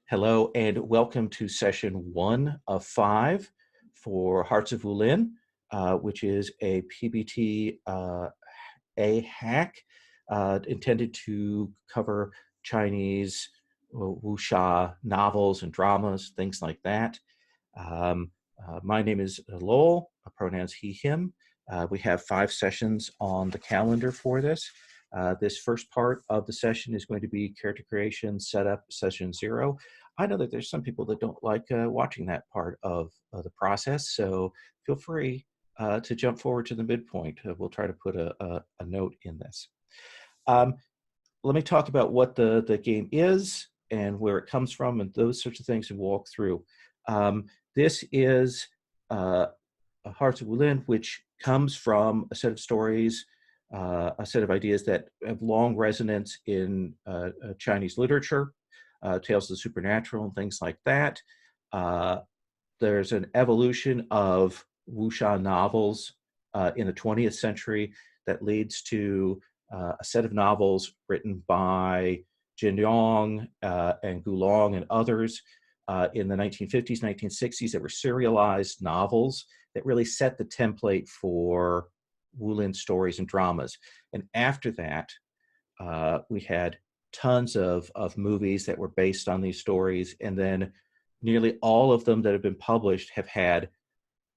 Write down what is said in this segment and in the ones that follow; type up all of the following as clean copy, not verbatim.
Hello and welcome to session 1 of 5 for Hearts of Wulin, which is a PBT a hack intended to cover Chinese wuxia novels and dramas, things like that. My name is Lowell, pronouns he, him. We have 5 sessions on the calendar for this. This first part of the session is going to be character creation setup session 0. I know that there's some people that don't like watching that part of the process, so feel free to jump forward to the midpoint. We'll try to put a note in this. Let me talk about what the game is and where it comes from and those sorts of things and walk through. This is Hearts of Wulin, which comes from a set of stories, a set of ideas that have long resonance in Chinese literature, tales of the supernatural and things like that. There's an evolution of wuxia novels in the 20th century that leads to a set of novels written by Jin Yong and Gulong and others in the 1950s, 1960s that were serialized novels that really set the template for Wulin stories and dramas. And after that, we had tons of movies that were based on these stories. And then nearly all of them that have been published have had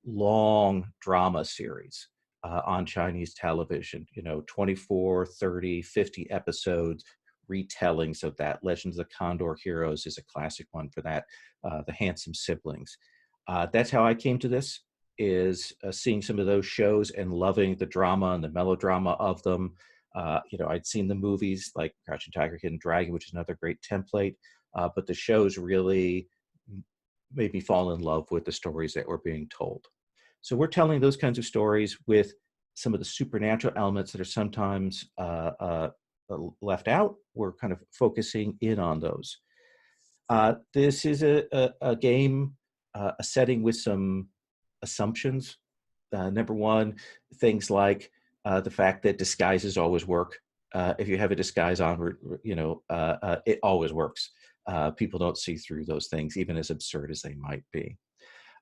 long drama series on Chinese television, 24, 30, 50 episodes, retellings of that. Legends of the Condor Heroes is a classic one for that. The Handsome Siblings. That's how I came to this, is seeing some of those shows and loving the drama and the melodrama of them. I'd seen the movies like Crouching Tiger, Hidden Dragon, which is another great template, but the shows really made me fall in love with the stories that were being told. So we're telling those kinds of stories with some of the supernatural elements that are sometimes left out. We're kind of focusing in on those. This is a game, a setting with some assumptions. Number one, things like the fact that disguises always work. If you have a disguise on, it always works. People don't see through those things, even as absurd as they might be.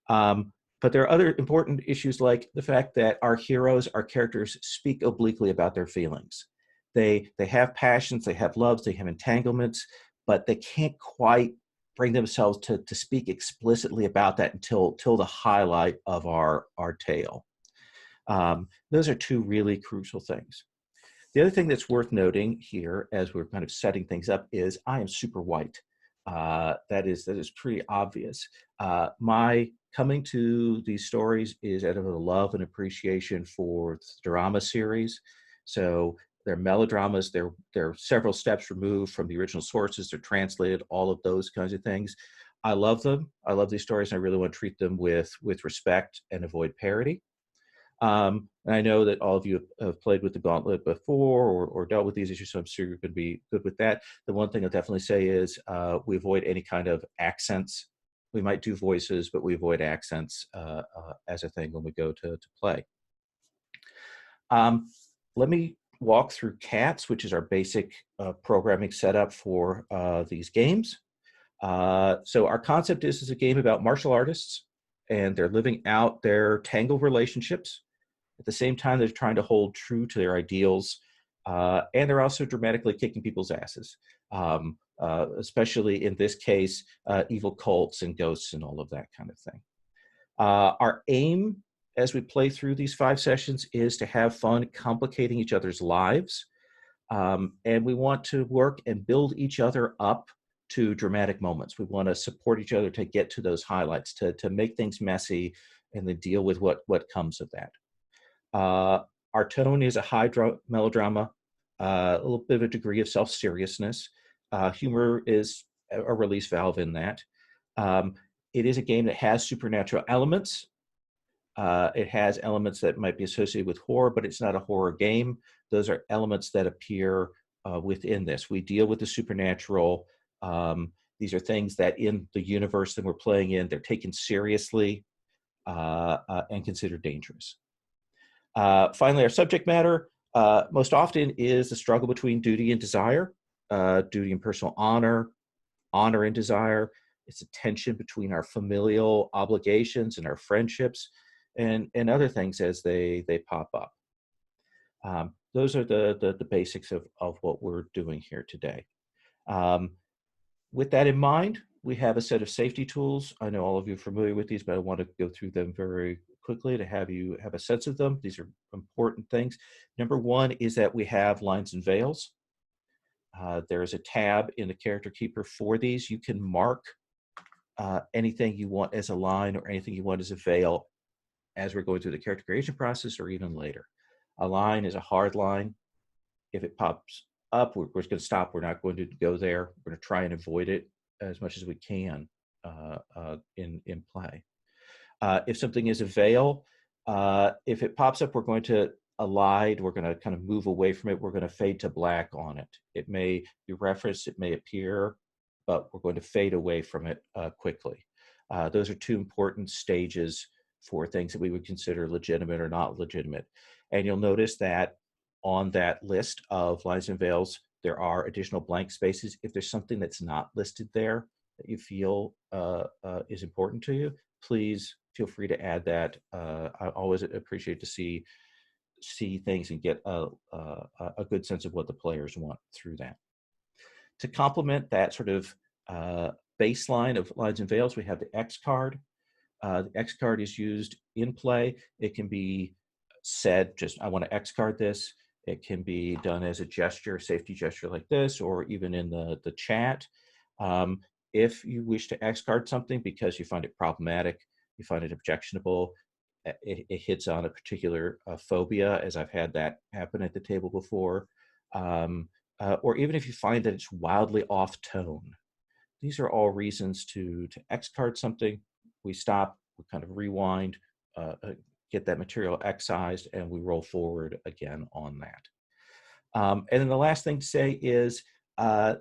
But there are other important issues like the fact that our heroes, our characters, speak obliquely about their feelings. They have passions, they have loves, they have entanglements, but they can't quite bring themselves to speak explicitly about that until the highlight of our tale. Those are two really crucial things. The other thing that's worth noting here as we're kind of setting things up is I am super white. That is pretty obvious. My coming to these stories is out of a love and appreciation for the drama series. So they're melodramas. They're several steps removed from the original sources. They're translated, all of those kinds of things. I love them. I love these stories, and I really want to treat them with respect and avoid parody. And I know that all of you have played with the Gauntlet before or dealt with these issues, so I'm sure you're going to be good with that. The one thing I'll definitely say is we avoid any kind of accents. We might do voices, but we avoid accents as a thing when we go to play. Let me walk through CATS, which is our basic programming setup for these games. So our concept is a game about martial artists, and they're living out their tangled relationships. At the same time, they're trying to hold true to their ideals, and they're also dramatically kicking people's asses, especially in this case, evil cults and ghosts and all of that kind of thing. Our aim as we play through these 5 sessions is to have fun complicating each other's lives, and we want to work and build each other up to dramatic moments. We want to support each other to get to those highlights, to make things messy and then deal with what comes of that. Our tone is a high melodrama, a little bit of a degree of self-seriousness. Humor is a release valve in that. It is a game that has supernatural elements. It has elements that might be associated with horror, but it's not a horror game. Those are elements that appear within this. We deal with the supernatural. These are things that in the universe that we're playing in, they're taken seriously and considered dangerous. Finally, our subject matter most often is the struggle between duty and desire, duty and personal honor, honor and desire. It's a tension between our familial obligations and our friendships, and other things as they pop up. Those are the basics of what we're doing here today. Um, with that in mind, we have a set of safety tools. I know all of you are familiar with these, but I want to go through them very quickly to have you have a sense of them. These are important things. Number one is that we have lines and veils. There is a tab in the Character Keeper for these. You can mark anything you want as a line or anything you want as a veil as we're going through the character creation process or even later. A line is a hard line. If it pops up, we're just going to stop. We're not going to go there. We're going to try and avoid it as much as we can in play. If something is a veil, if it pops up, we're going to elide. We're going to kind of move away from it. We're going to fade to black on it. It may be referenced. It may appear, but we're going to fade away from it quickly. Those are two important stages for things that we would consider legitimate or not legitimate. And you'll notice that on that list of lines and veils, there are additional blank spaces. If there's something that's not listed there that you feel is important to you, please feel free to add that. I always appreciate to see things and get a good sense of what the players want through that. To complement that sort of baseline of lines and veils, we have the X card. The X card is used in play. It can be said, just, I want to X card this. It can be done as a gesture, safety gesture like this, or even in the chat. If you wish to X card something because you find it problematic, you find it objectionable, it hits on a particular phobia, as I've had that happen at the table before, or even if you find that it's wildly off tone. These are all reasons to X card something. We stop, we kind of rewind, get that material excised, and we roll forward again on that. And then the last thing to say is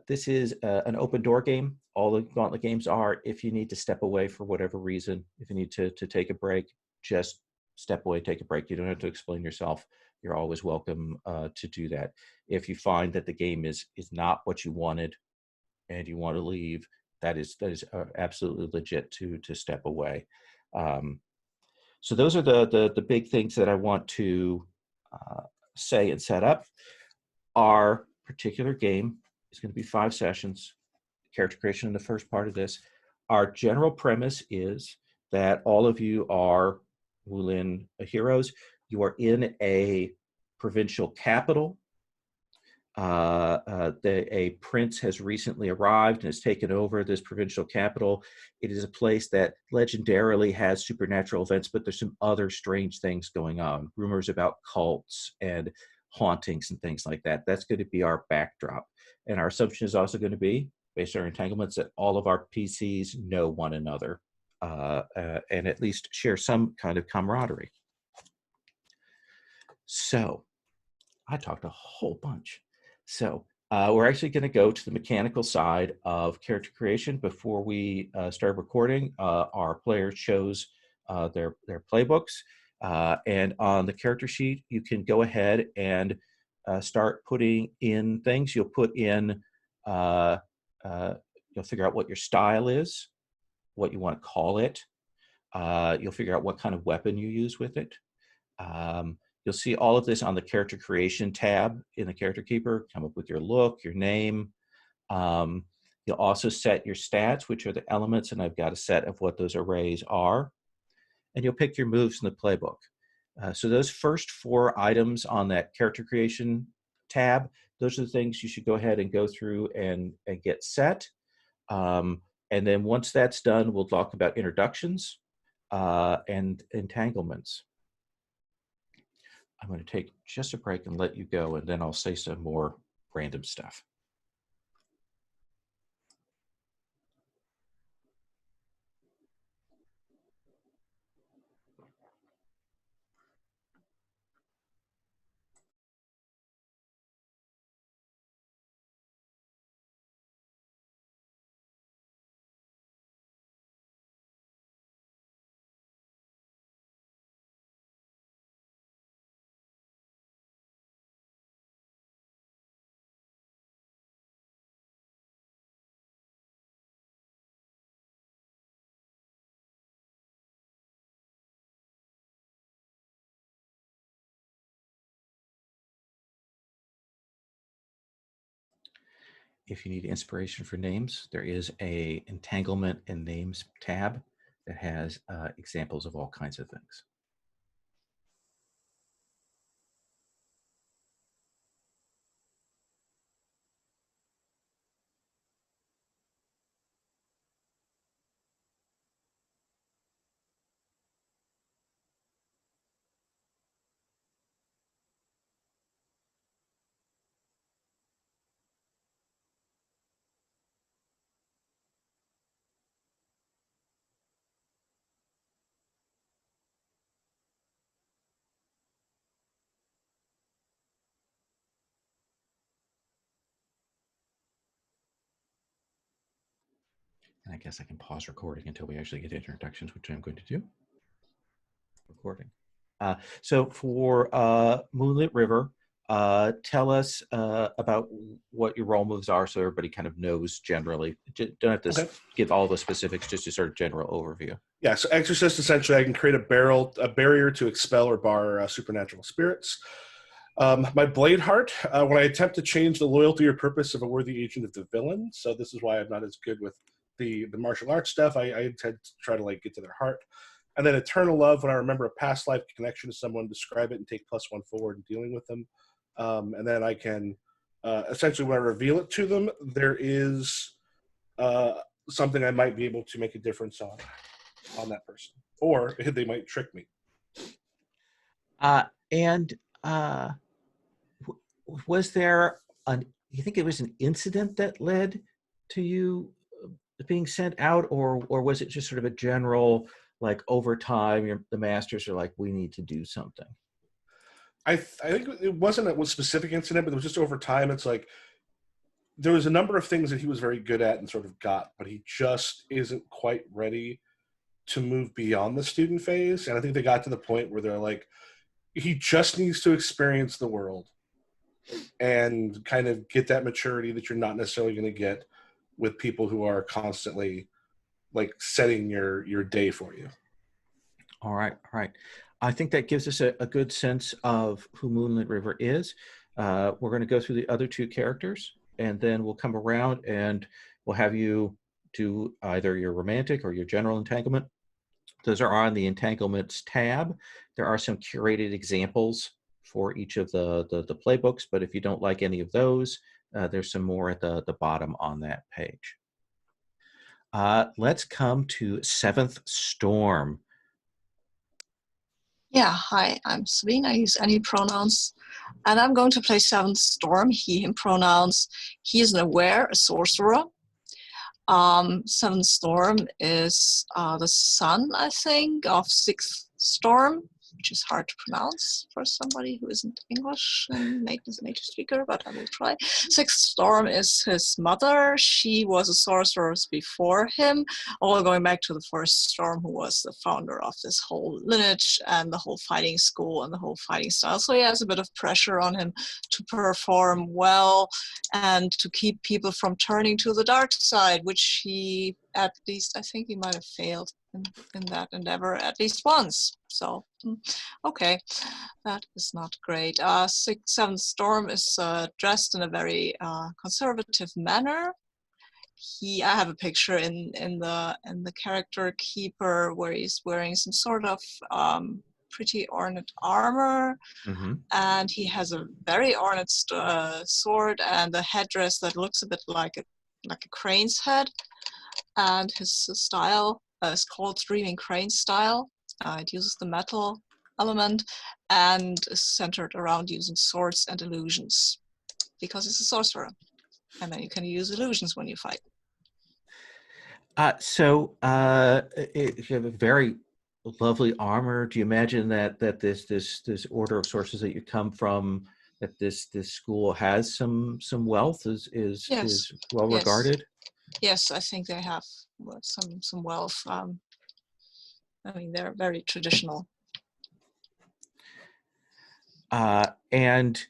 this is an open door game. All the Gauntlet games are. If you need to step away for whatever reason, if you need to take a break, just step away, take a break. You don't have to explain yourself. You're always welcome to do that. If you find that the game is not what you wanted and you want to leave, that is absolutely legit to step away. So those are the big things that I want to say and set up. Our particular game is going to be 5 sessions, character creation in the first part of this. Our general premise is that all of you are Wulin heroes. You are in a provincial capital. A prince has recently arrived and has taken over this provincial capital. It is a place that legendarily has supernatural events, but there's some other strange things going on. Rumors about cults and hauntings and things like that. That's going to be our backdrop. And our assumption is also going to be, based on our entanglements, that all of our PCs know one another and at least share some kind of camaraderie. So I talked a whole bunch. So we're actually going to go to the mechanical side of character creation. Before we start recording, our players chose their playbooks. And on the character sheet, you can go ahead and start putting in things. You'll put in, you'll figure out what your style is, what you want to call it. You'll figure out what kind of weapon you use with it. You'll see all of this on the character creation tab in the Character Keeper. Come up with your look, your name. You'll also set your stats, which are the elements, and I've got a set of what those arrays are. And you'll pick your moves in the playbook. So those first 4 items on that character creation tab, those are the things you should go ahead and go through and get set. And then once that's done, we'll talk about introductions and entanglements. I'm going to take just a break and let you go, and then I'll say some more random stuff. if you need inspiration for names, there is a Entanglement and Names tab that has examples of all kinds of things. And I guess I can pause recording until we actually get introductions, which I'm going to do. Recording. So for Moonlit River, tell us about what your role moves are so everybody kind of knows generally. Don't have to give all the specifics, just a sort of general overview. Yeah, so Exorcist, essentially, I can create a barrier to expel or bar supernatural spirits. My Blade Heart, when I attempt to change the loyalty or purpose of a worthy agent of the villain, so this is why I'm not as good with the martial arts stuff. I intend to try to like get to their heart. And then Eternal Love, when I remember a past life connection to someone, describe it and take +1 forward in dealing with them. And then I can, essentially when I reveal it to them, there is something I might be able to make a difference on that person. Or they might trick me. Was there you think it was an incident that led to you being sent out, or was it just sort of a general, like over time, the masters are like, we need to do something? I think it wasn't a specific incident, but it was just over time. It's like there was a number of things that he was very good at and sort of got, but he just isn't quite ready to move beyond the student phase. And I think they got to the point where they're like, he just needs to experience the world and kind of get that maturity that you're not necessarily going to get with people who are constantly like setting your day for you. All right. I think that gives us a good sense of who Moonlit River is. We're going to go through the other two characters, and then we'll come around and we'll have you do either your romantic or your general entanglement. Those are on the Entanglements tab. There are some curated examples for each of the playbooks, but if you don't like any of those, there's some more at the bottom on that page. Let's come to Seventh Storm. Yeah, hi, I'm Sabine. I use any pronouns. And I'm going to play Seventh Storm, he, him pronouns. He is an aware, a sorcerer. Seventh Storm is the son, I think, of Sixth Storm, which is hard to pronounce for somebody who isn't English and native speaker, but I will try. Sixth Storm is his mother. She was a sorceress before him, all going back to the first Storm, who was the founder of this whole lineage and the whole fighting school and the whole fighting style. So he has a bit of pressure on him to perform well and to keep people from turning to the dark side, which he, at least, I think he might have failed in that endeavor at least once. So, okay, that is not great. Seventh Storm is dressed in a very conservative manner. I have a picture in the character keeper where he's wearing some sort of pretty ornate armor, and he has a very ornate sword and a headdress that looks a bit like a crane's head. And his style is called Streaming Crane style. It uses the metal element and is centered around using swords and illusions because it's a sorcerer. And then you can use illusions when you fight. So you have a very lovely armor. Do you imagine that this order of sources that you come from, that this school has some wealth, is well regarded? Yes, I think they have some wealth. I mean, they're very traditional. And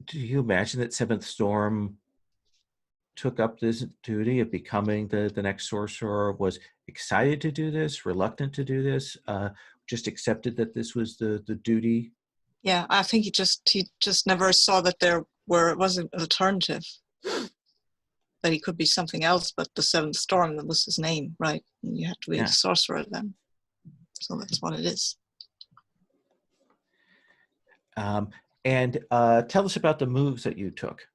do you imagine that Seventh Storm took up this duty of becoming the next sorcerer, was excited to do this, reluctant to do this, just accepted that this was the duty? Yeah, I think he just never saw that there was an alternative. that he could be something else, but the seventh storm, that was his name, right? And you had to be a sorcerer then. So that's what it is. And tell us about the moves that you took.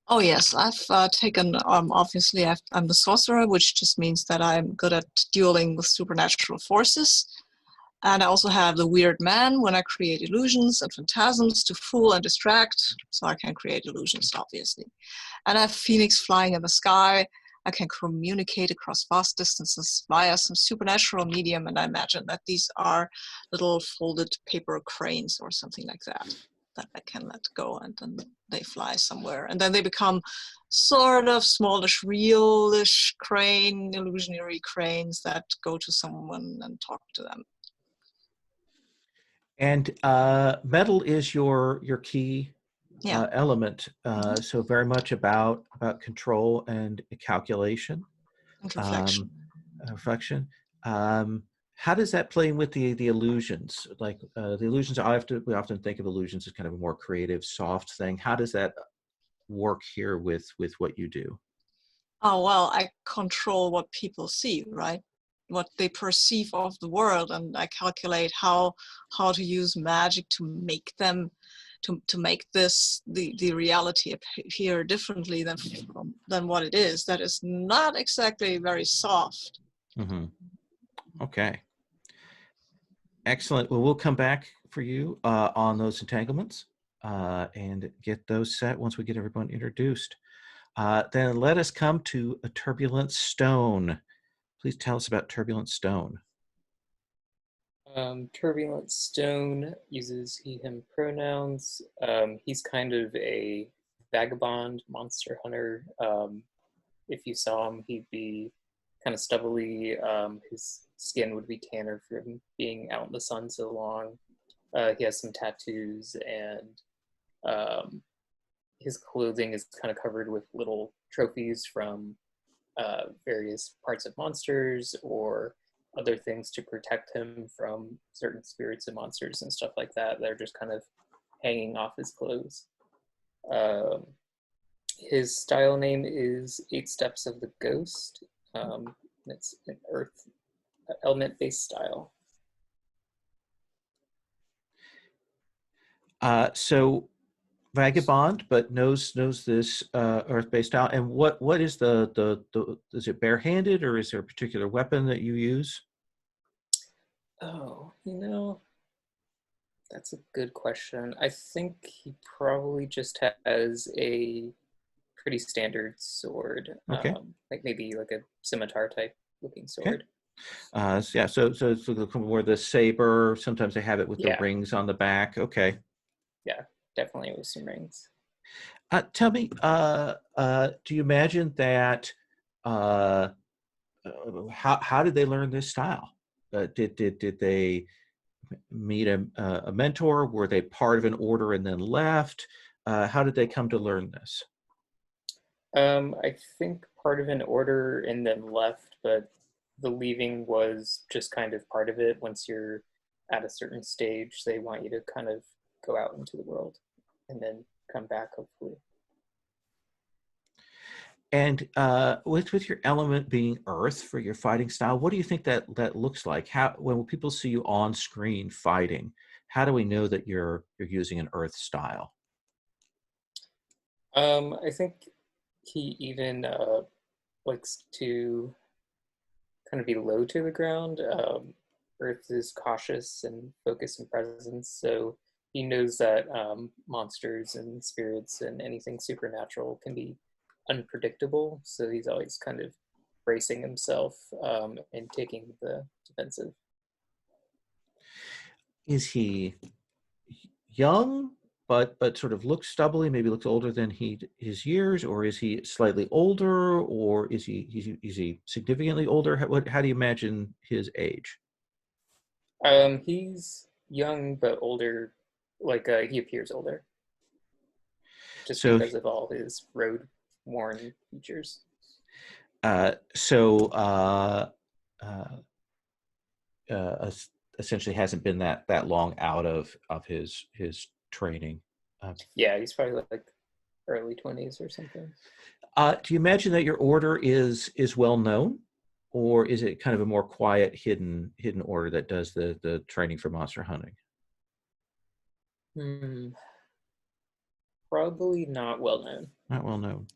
Oh yes, I've taken, obviously I'm the sorcerer, which just means that I'm good at dueling with supernatural forces. And I also have the weird man when I create illusions and phantasms to fool and distract, so I can create illusions, obviously. And I have Phoenix flying in the sky. I can communicate across vast distances via some supernatural medium, and I imagine that these are little folded paper cranes or something like that I can let go, and then they fly somewhere. And then they become sort of smallish, realish crane, illusionary cranes that go to someone and talk to them. And metal is your key element, so very much about control and calculation, and reflection. Reflection. How does that play in with the illusions? Like the illusions, we often think of illusions as kind of a more creative, soft thing. How does that work here with what you do? Oh well, I control what people see, right? What they perceive of the world, and I calculate how to use magic to make them to make this the reality appear differently than what it is. That is not exactly very soft. Mm-hmm. Okay, excellent. Well, we'll come back for you on those entanglements and get those set once we get everyone introduced. Then let us come to a Turbulent Stone. Please tell us about Turbulent Stone. Turbulent Stone uses he, him pronouns. He's kind of a vagabond monster hunter. If you saw him, he'd be kind of stubbly. His skin would be tanner from being out in the sun so long. He has some tattoos, and his clothing is kind of covered with little trophies from various parts of monsters or other things to protect him from certain spirits and monsters and stuff like that. They're just kind of hanging off his clothes. His style name is 8 Steps of the Ghost. It's an earth element-based style. So vagabond, but knows this earth-based style. And what is the is it barehanded, or is there a particular weapon that you use? Oh, that's a good question. I think he probably just has a pretty standard sword. Okay. Like maybe like a scimitar type looking sword. Okay. So it's more the saber. Sometimes they have it with the rings on the back. Okay. Yeah, definitely with some rings. Tell me, do you imagine that? How did they learn this style? Did they meet a mentor? Were they part of an order and then left? How did they come to learn this? I think part of an order and then left, but the leaving was just kind of part of it. Once you're at a certain stage, they want you to kind of go out into the world and then come back, hopefully. And with your element being earth for your fighting style, what do you think that looks like? When people see you on screen fighting, how do we know that you're using an earth style? I think he even likes to kind of be low to the ground. Earth is cautious and focused and presence, so he knows that monsters and spirits and anything supernatural can be unpredictable, so he's always kind of bracing himself and taking the defensive. Is he young, but sort of looks stubbly, maybe looks older than his years, or is he slightly older, or is he significantly older? How do you imagine his age? He's young but older, like he appears older, just So because of all his road-worn features. Essentially hasn't been that long out of his training. Yeah, he's probably like early 20s or something. Do you imagine that your order is well known, or is it kind of a more quiet, hidden order that does the training for monster hunting? Hmm. Probably not well known. Not well known.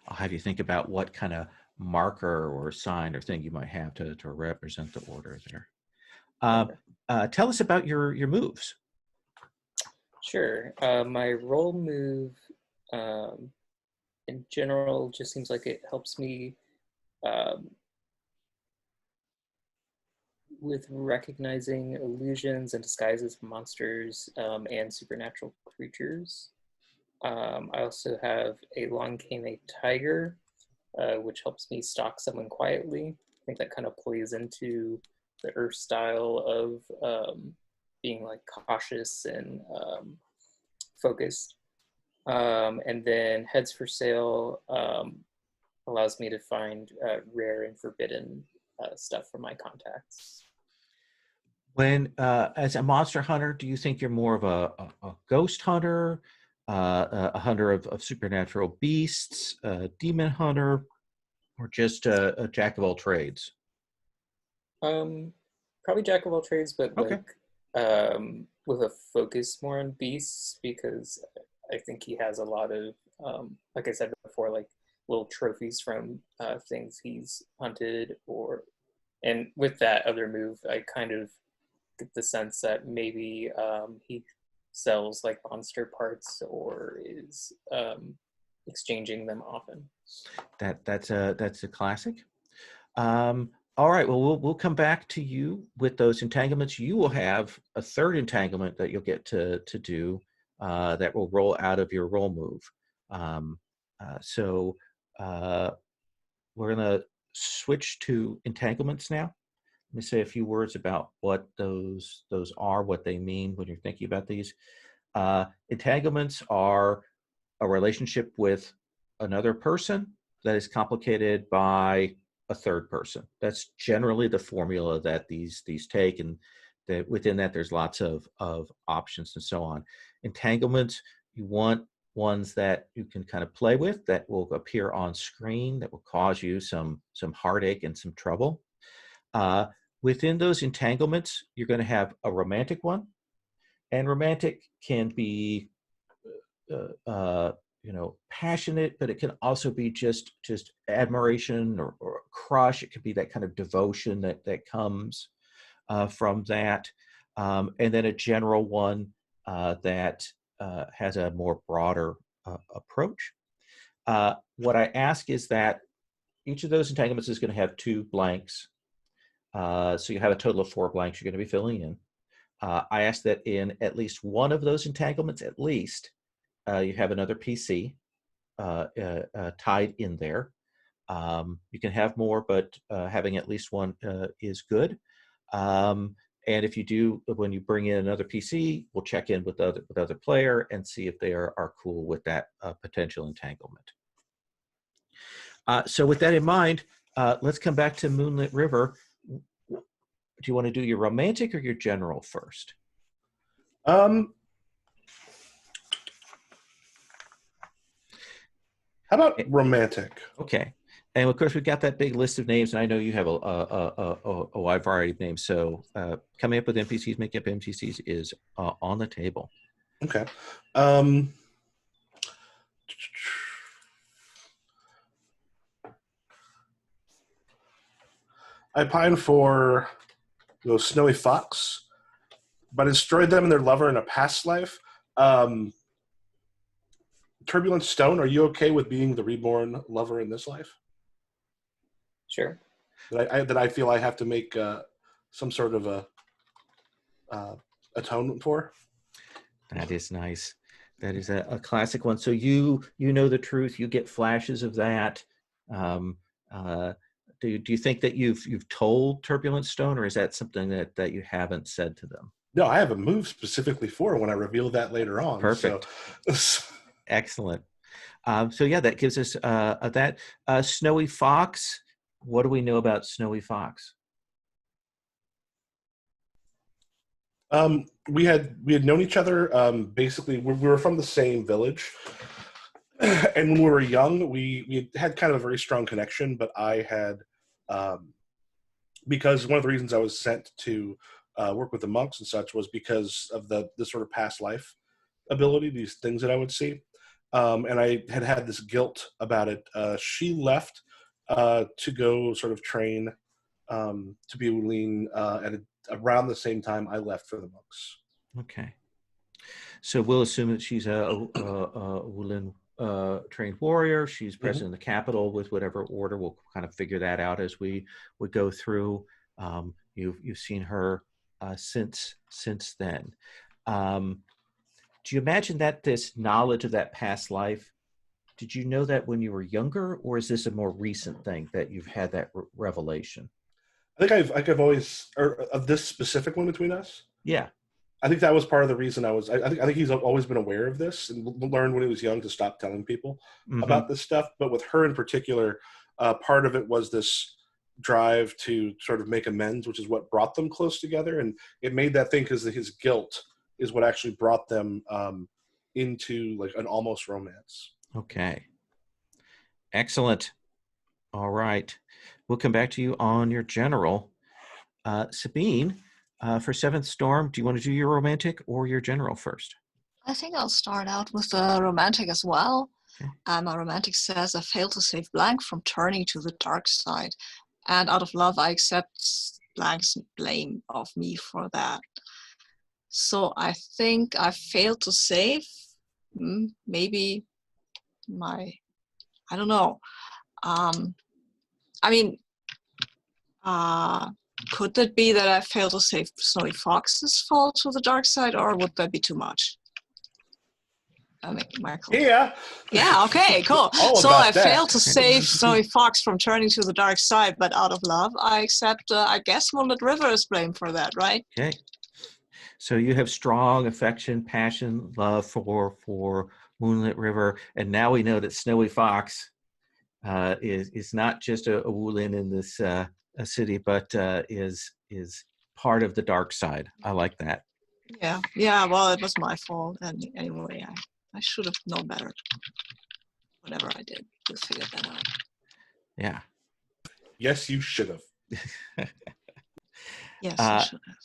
I'll have you think about what kind of marker or sign or thing you might have to represent the order there. Tell us about your moves. Sure. My roll move, um, in general, just seems like it helps me um, with recognizing illusions and disguises of monsters and supernatural creatures. I also have a long cane tiger, which helps me stalk someone quietly. I think that kind of plays into the Earth style of being like cautious and focused. And then Heads for Sale allows me to find rare and forbidden stuff from my contacts. When, as a monster hunter, do you think you're more of a ghost hunter, a hunter of supernatural beasts, a demon hunter, or just a jack of all trades? Probably jack of all trades, but Okay. with a focus more on beasts because I think he has a lot of, like I said before, like little trophies from things he's hunted and with that other move, I kind of get the sense that maybe he sells like monster parts or is exchanging them often. That's a classic. All right. Well, we'll come back to you with those entanglements. You will have a third entanglement that you'll get to do that will roll out of your roll move. So we're going to switch to entanglements now. Let me say a few words about what those are, what they mean when you're thinking about these. Entanglements are a relationship with another person that is complicated by a third person. That's generally the formula that these take, and that within that there's lots of options and so on. Entanglements, you want ones that you can kind of play with, that will appear on screen, that will cause you some heartache and some trouble. Within those entanglements, you're going to have a romantic one, and romantic can be passionate, but it can also be just admiration or crush. It could be that kind of devotion that comes from that, and then a general one that has a more broader approach. What I ask is that each of those entanglements is going to have 2 blanks, so you have a total of 4 blanks you're going to be filling in. I ask that in at least one of those entanglements, at least, you have another PC tied in there. You can have more, but having at least one is good. And if you do, when you bring in another PC, we'll check in with other player and see if they are cool with that potential entanglement. So with that in mind, let's come back to Moonlit River. Do you want to do your romantic or your general first? How about romantic? Okay. And of course, we've got that big list of names, and I know you have a wide variety of names. So coming up with NPCs, making up NPCs is on the table. Okay. I pine for those Snowy Fox, but I destroyed them and their lover in a past life. Turbulent Stone, are you okay with being the reborn lover in this life? Sure. That I feel I have to make some sort of a atonement for. That is nice. That is a classic one. So you know the truth. You get flashes of that. Do you think that you've told Turbulent Stone, or is that something that you haven't said to them? No, I have a move specifically for when I reveal that later on. Perfect. So. Excellent. So yeah, that gives us that Snowy Fox. What do we know about Snowy Fox? We had known each other. Basically, we were from the same village, and when we were young, we had kind of a very strong connection. But I had, because one of the reasons I was sent to work with the monks and such was because of the sort of past life ability, these things that I would see, and I had this guilt about it. She left to go sort of train to be Wulin around the same time I left for the monks. Okay. So we'll assume that she's a Wulin trained warrior. She's present in the capital with whatever order. We'll kind of figure that out as we go through. You've seen her since then. Do you imagine that this knowledge of that past life, did you know that when you were younger, or is this a more recent thing that you've had that revelation? I think I've always, or of this specific one between us. Yeah. I think that was part of the reason I think he's always been aware of this and learned when he was young to stop telling people about this stuff. But with her in particular, part of it was this drive to sort of make amends, which is what brought them close together. And it made that thing because his guilt is what actually brought them into like an almost romance. Okay. Excellent. All right. We'll come back to you on your general. Sabine, for Seventh Storm, do you want to do your romantic or your general first? I think I'll start out with the romantic as well. Okay. My romantic says, I failed to save Blank from turning to the dark side. And out of love, I accept Blank's blame of me for that. So I think I failed to save maybe I don't know. Could that be that I failed to save Snowy Fox's fall to the dark side, or would that be too much? Michael. Yeah. Yeah, okay, cool. So I failed to save Snowy Fox from turning to the dark side, but out of love, I accept, I guess Moonlit River is blamed for that, right? Okay. So you have strong affection, passion, love for Moonlit River, and now we know that Snowy Fox is not just a Wulin in this a city, but is part of the dark side. I like that. Yeah. Well, it was my fault, and anyway, I should have known better. Whatever I did to figure that out. Yeah. Yes, you should have. Yes, I should have.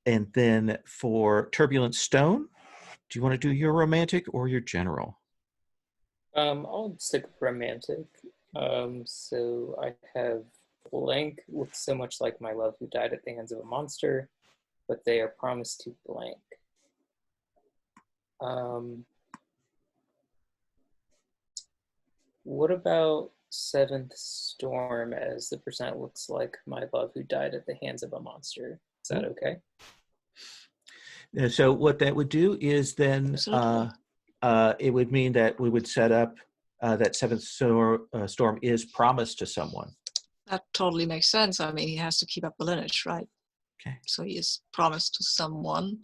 And then for Turbulent Stone, do you want to do your romantic or your general? I'll stick with romantic. So I have Blank looks so much like my love who died at the hands of a monster, but they are promised to Blank. What about Seventh Storm, as the percent looks like my love who died at the hands of a monster? Is that okay? So what that would do is then it would mean that we would set up that Seventh Storm is promised to someone. That totally makes sense. I mean, he has to keep up the lineage, right? Okay. So he is promised to someone.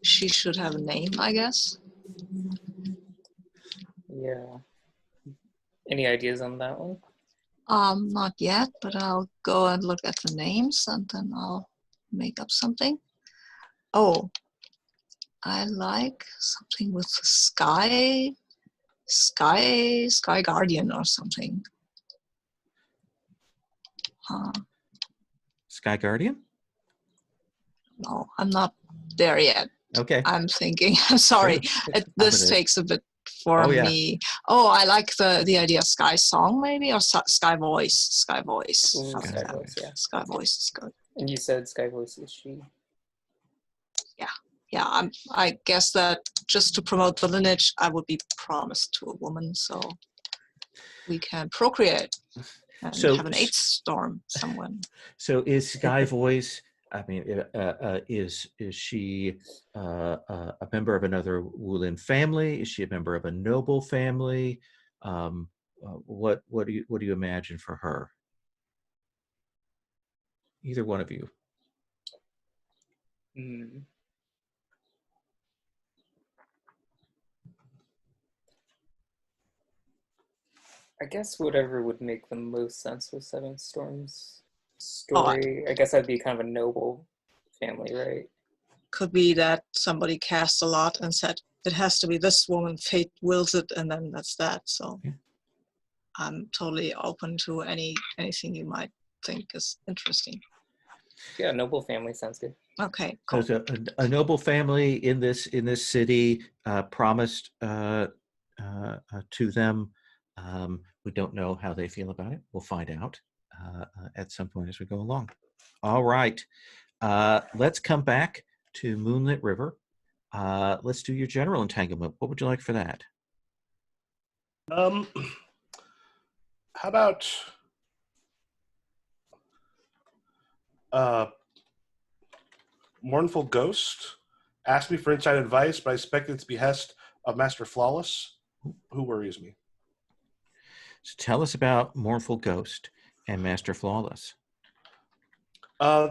She should have a name, I guess. Yeah. Any ideas on that one? Not yet, but I'll go and look at the names and then I'll make up something. Oh, I like something with Sky Guardian or something. Sky Guardian? No, I'm not there yet. Okay. I'm thinking. I'm sorry. This takes a bit for me. Oh, I like the idea of Sky Song maybe, or Sky Voice. Sky Voice. Ooh, Sky Voice, yeah. Sky Voice is good. And you said Sky Voice is she? Yeah. I guess that just to promote the lineage, I would be promised to a woman, so we can procreate and have an eighth storm somewhere. So is Sky Voice? I mean, is she a member of another Wulin family? Is she a member of a noble family? What do you imagine for her? Either one of you. I guess whatever would make the most sense with Seven Storms story. I guess that'd be kind of a noble family, right? could be that somebody cast a lot and said, it has to be this woman, fate wills it, and then that's that. So Yeah. I'm totally open to anything you might think is interesting. Yeah, noble family sounds good. Okay, So cool. it's a noble family in this city promised to them. We don't know how they feel about it. We'll find out at some point as we go along. All right. Let's come back to Moonlit River. Let's do your general entanglement. What would you like for that? How about Mournful Ghost asked me for inside advice, but I expect its behest of Master Flawless, who worries me. So tell us about Mournful Ghost and Master Flawless.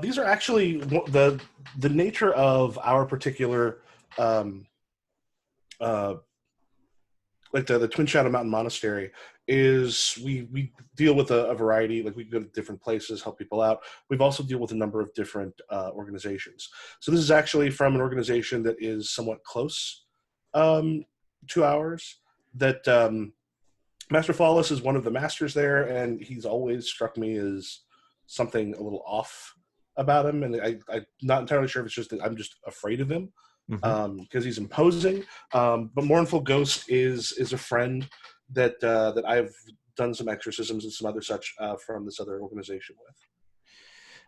These are actually the nature of our particular like the Twin Shadow Mountain Monastery is we deal with a variety, like we go to different places, help people out. We've also deal with a number of different organizations. So this is actually from an organization that is somewhat close to ours. That Master Flawless is one of the masters there, and he's always struck me as something a little off about him. And I'm not entirely sure if it's just that I'm just afraid of him. Because he's imposing, but Mournful Ghost is a friend that that I've done some exorcisms and some other such from this other organization with.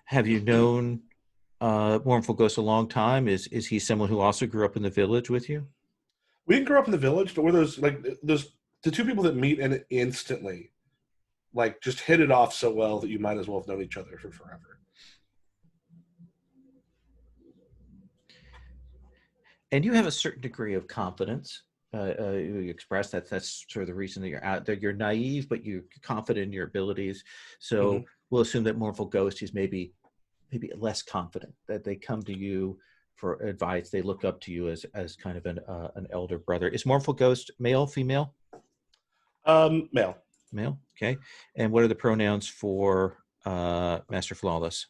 Have you known Mournful Ghost a long time? Is he someone who also grew up in the village with you? We didn't grow up in the village, but we're those the two people that meet and instantly like just hit it off so well that you might as well have known each other for forever. And you have a certain degree of confidence. You express that's sort of the reason that you're out there. You're naive, but you're confident in your abilities. So we'll assume that Mournful Ghost is maybe less confident, that they come to you for advice. They look up to you as kind of an elder brother. Is Mournful Ghost male, female? Male. Male. Okay. And what are the pronouns for Master Flawless?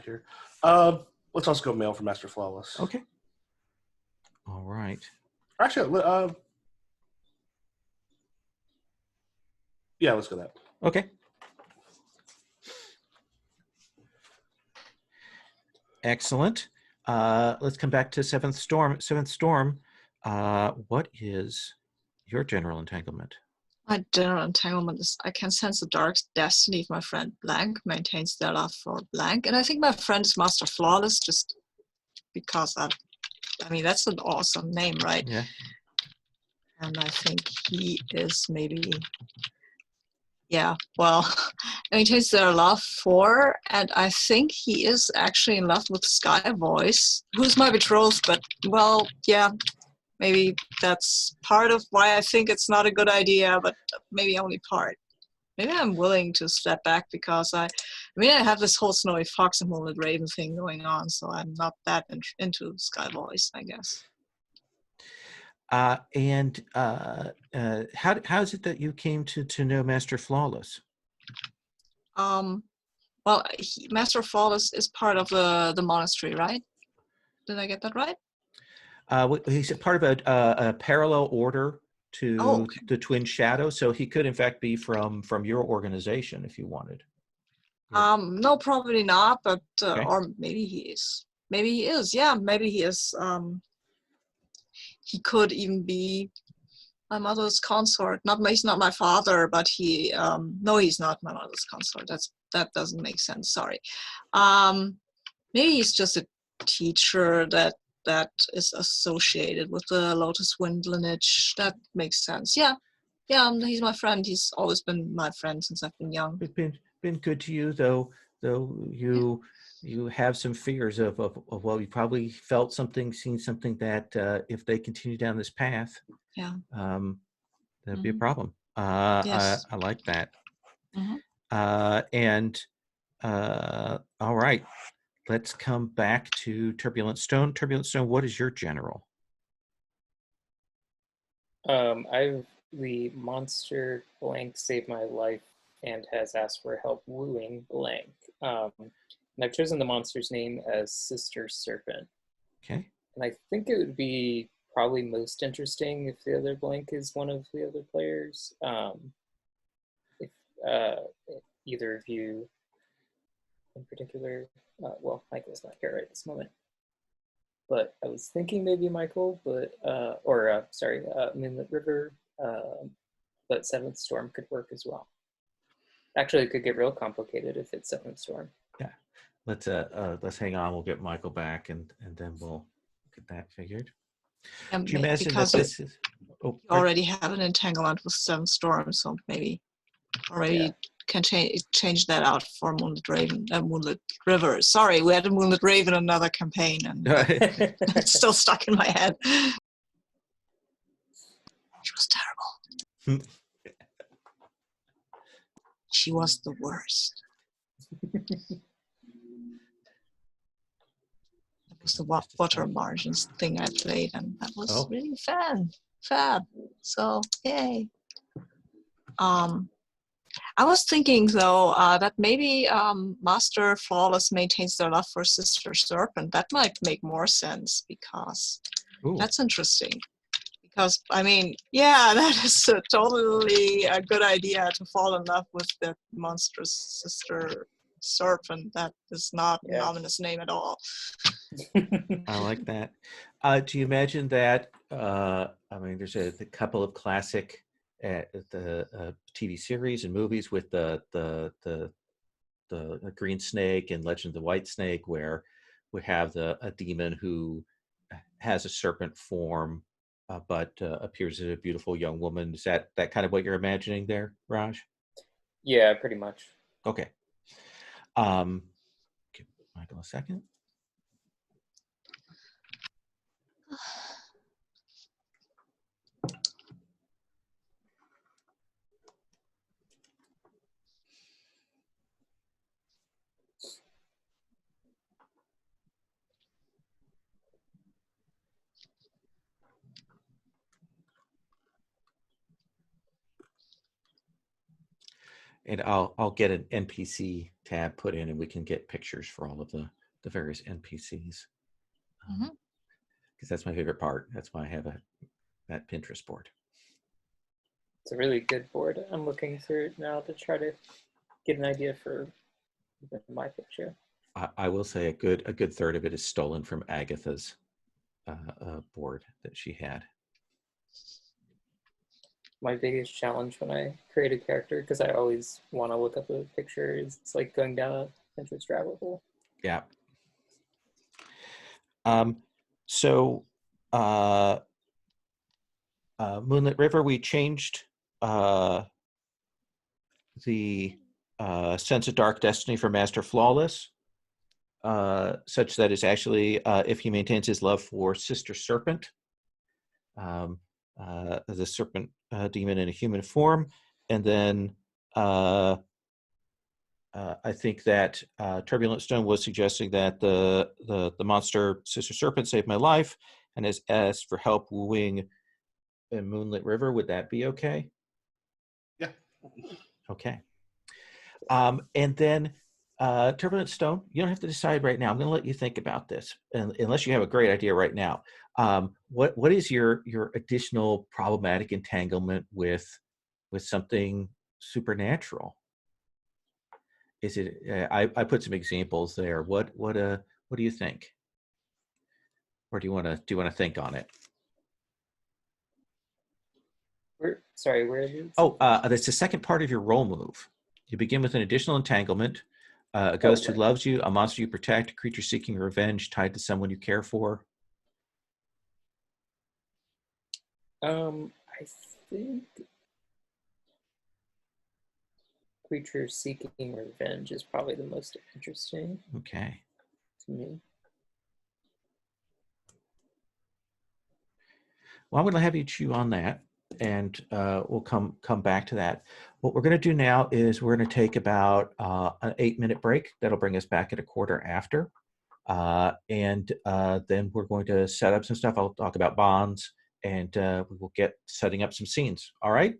Here. Let's also go male for Master Flawless. Okay. All right. Actually, yeah, let's go that. Okay. Excellent. Let's come back to Seventh Storm. Seventh Storm, what is your general entanglement? My general entanglement is I can sense the dark destiny if my friend Blank maintains their love for Blank. And I think my friend is Master Flawless just because I mean, that's an awesome name, right? Yeah. And I think he is maybe, yeah, well, maintains their love for, and I think he is actually in love with Sky Voice, who's my betrothed, but, well, yeah, maybe that's part of why I think it's not a good idea, but maybe only part. Maybe I'm willing to step back because I have this whole Snowy Fox and Moonlit Raven thing going on, so I'm not that into Sky Voice, I guess. How is it that you came to know Master Flawless? Well, Master Flawless is part of the monastery, right? Did I get that right? He's a part of a parallel order to the Twin Shadow, so he could in fact be from your organization if you wanted. No, probably not, but Okay. or maybe he is. Maybe he is. Yeah, maybe he is. He could even be my mother's consort. He's not my father, but he. No, he's not my mother's consort. That doesn't make sense. Sorry. Maybe he's just a teacher that is associated with the Lotus Wind lineage. That makes sense. Yeah, he's my friend. He's always been my friend since I've been young. It's been good to you, though you have some fears of well, you probably felt something, seen something that if they continue down this path, that'd be a problem. Yes. I like that. Mm-hmm. All right. Let's come back to Turbulent Stone. Turbulent Stone, what is your general? The monster Blank saved my life and has asked for help wooing blank. And I've chosen the monster's name as Sister Serpent. Okay. And I think it would be probably most interesting if the other blank is one of the other players. If either of you in particular, well, Michael's not here right this moment. But I was thinking maybe Michael, but, Moonlit River, but Seventh Storm could work as well. Actually, it could get real complicated if it's Seventh Storm. Yeah. Let's hang on. We'll get Michael back, and then we'll get that figured. And Do you imagine that because this is? Oh, you already have an entanglement with 7 storms, so maybe already can change that out for Moonlit River. Sorry, we had a Moonlit Raven in another campaign, and it's still stuck in my head. It was terrible. She was the worst. It was the water margins thing I played, and that was really fab. So yay. I was thinking though that maybe Master Flawless maintains their love for Sister Serpent. That might make more sense because that's interesting. Because I mean, yeah, that is totally a good idea to fall in love with that monstrous Sister Serpent. That is not an ominous name at all. I like that. Do you imagine that? I mean, there's a couple of classic TV series and movies with the Green Snake and Legend of the White Snake, where we have a demon who has a serpent form, but appears as a beautiful young woman. Is that kind of what you're imagining there, Raj? Yeah, pretty much. Okay. Give Michael a second. And I'll get an NPC tab put in, and we can get pictures for all of the various NPCs. Because that's my favorite part. That's why I have that Pinterest board. It's a really good board. I'm looking through it now to try to get an idea for my picture. I will say a good third of it is stolen from Agatha's board that she had. My biggest challenge when I create a character, because I always want to look up a picture, is it's like going down a Pinterest rabbit hole. Yeah. So Moonlit River, we changed the Sense of Dark Destiny for Master Flawless, such that it's actually, if he maintains his love for Sister Serpent, the serpent demon in a human form, and then I think that Turbulent Stone was suggesting that the monster Sister Serpent saved my life and has asked for help wooing in Moonlit River. Would that be okay? Yeah. Okay. And then Turbulent Stone, you don't have to decide right now. I'm going to let you think about this, unless you have a great idea right now. What is your additional problematic entanglement with something supernatural? Is it? I put some examples there. What do you think? Or do you want to think on it? Where are these? Oh, that's the second part of your role move. You begin with an additional entanglement. A ghost who loves you, a monster you protect, a creature seeking revenge tied to someone you care for. I think creature seeking revenge is probably the most interesting. Okay. To me. Well, I'm going to have you chew on that, and we'll come back to that. What we're going to do now is we're going to take about an 8-minute break. That'll bring us back at a quarter after. And then we're going to set up some stuff. I'll talk about bonds, and we will get setting up some scenes. All right?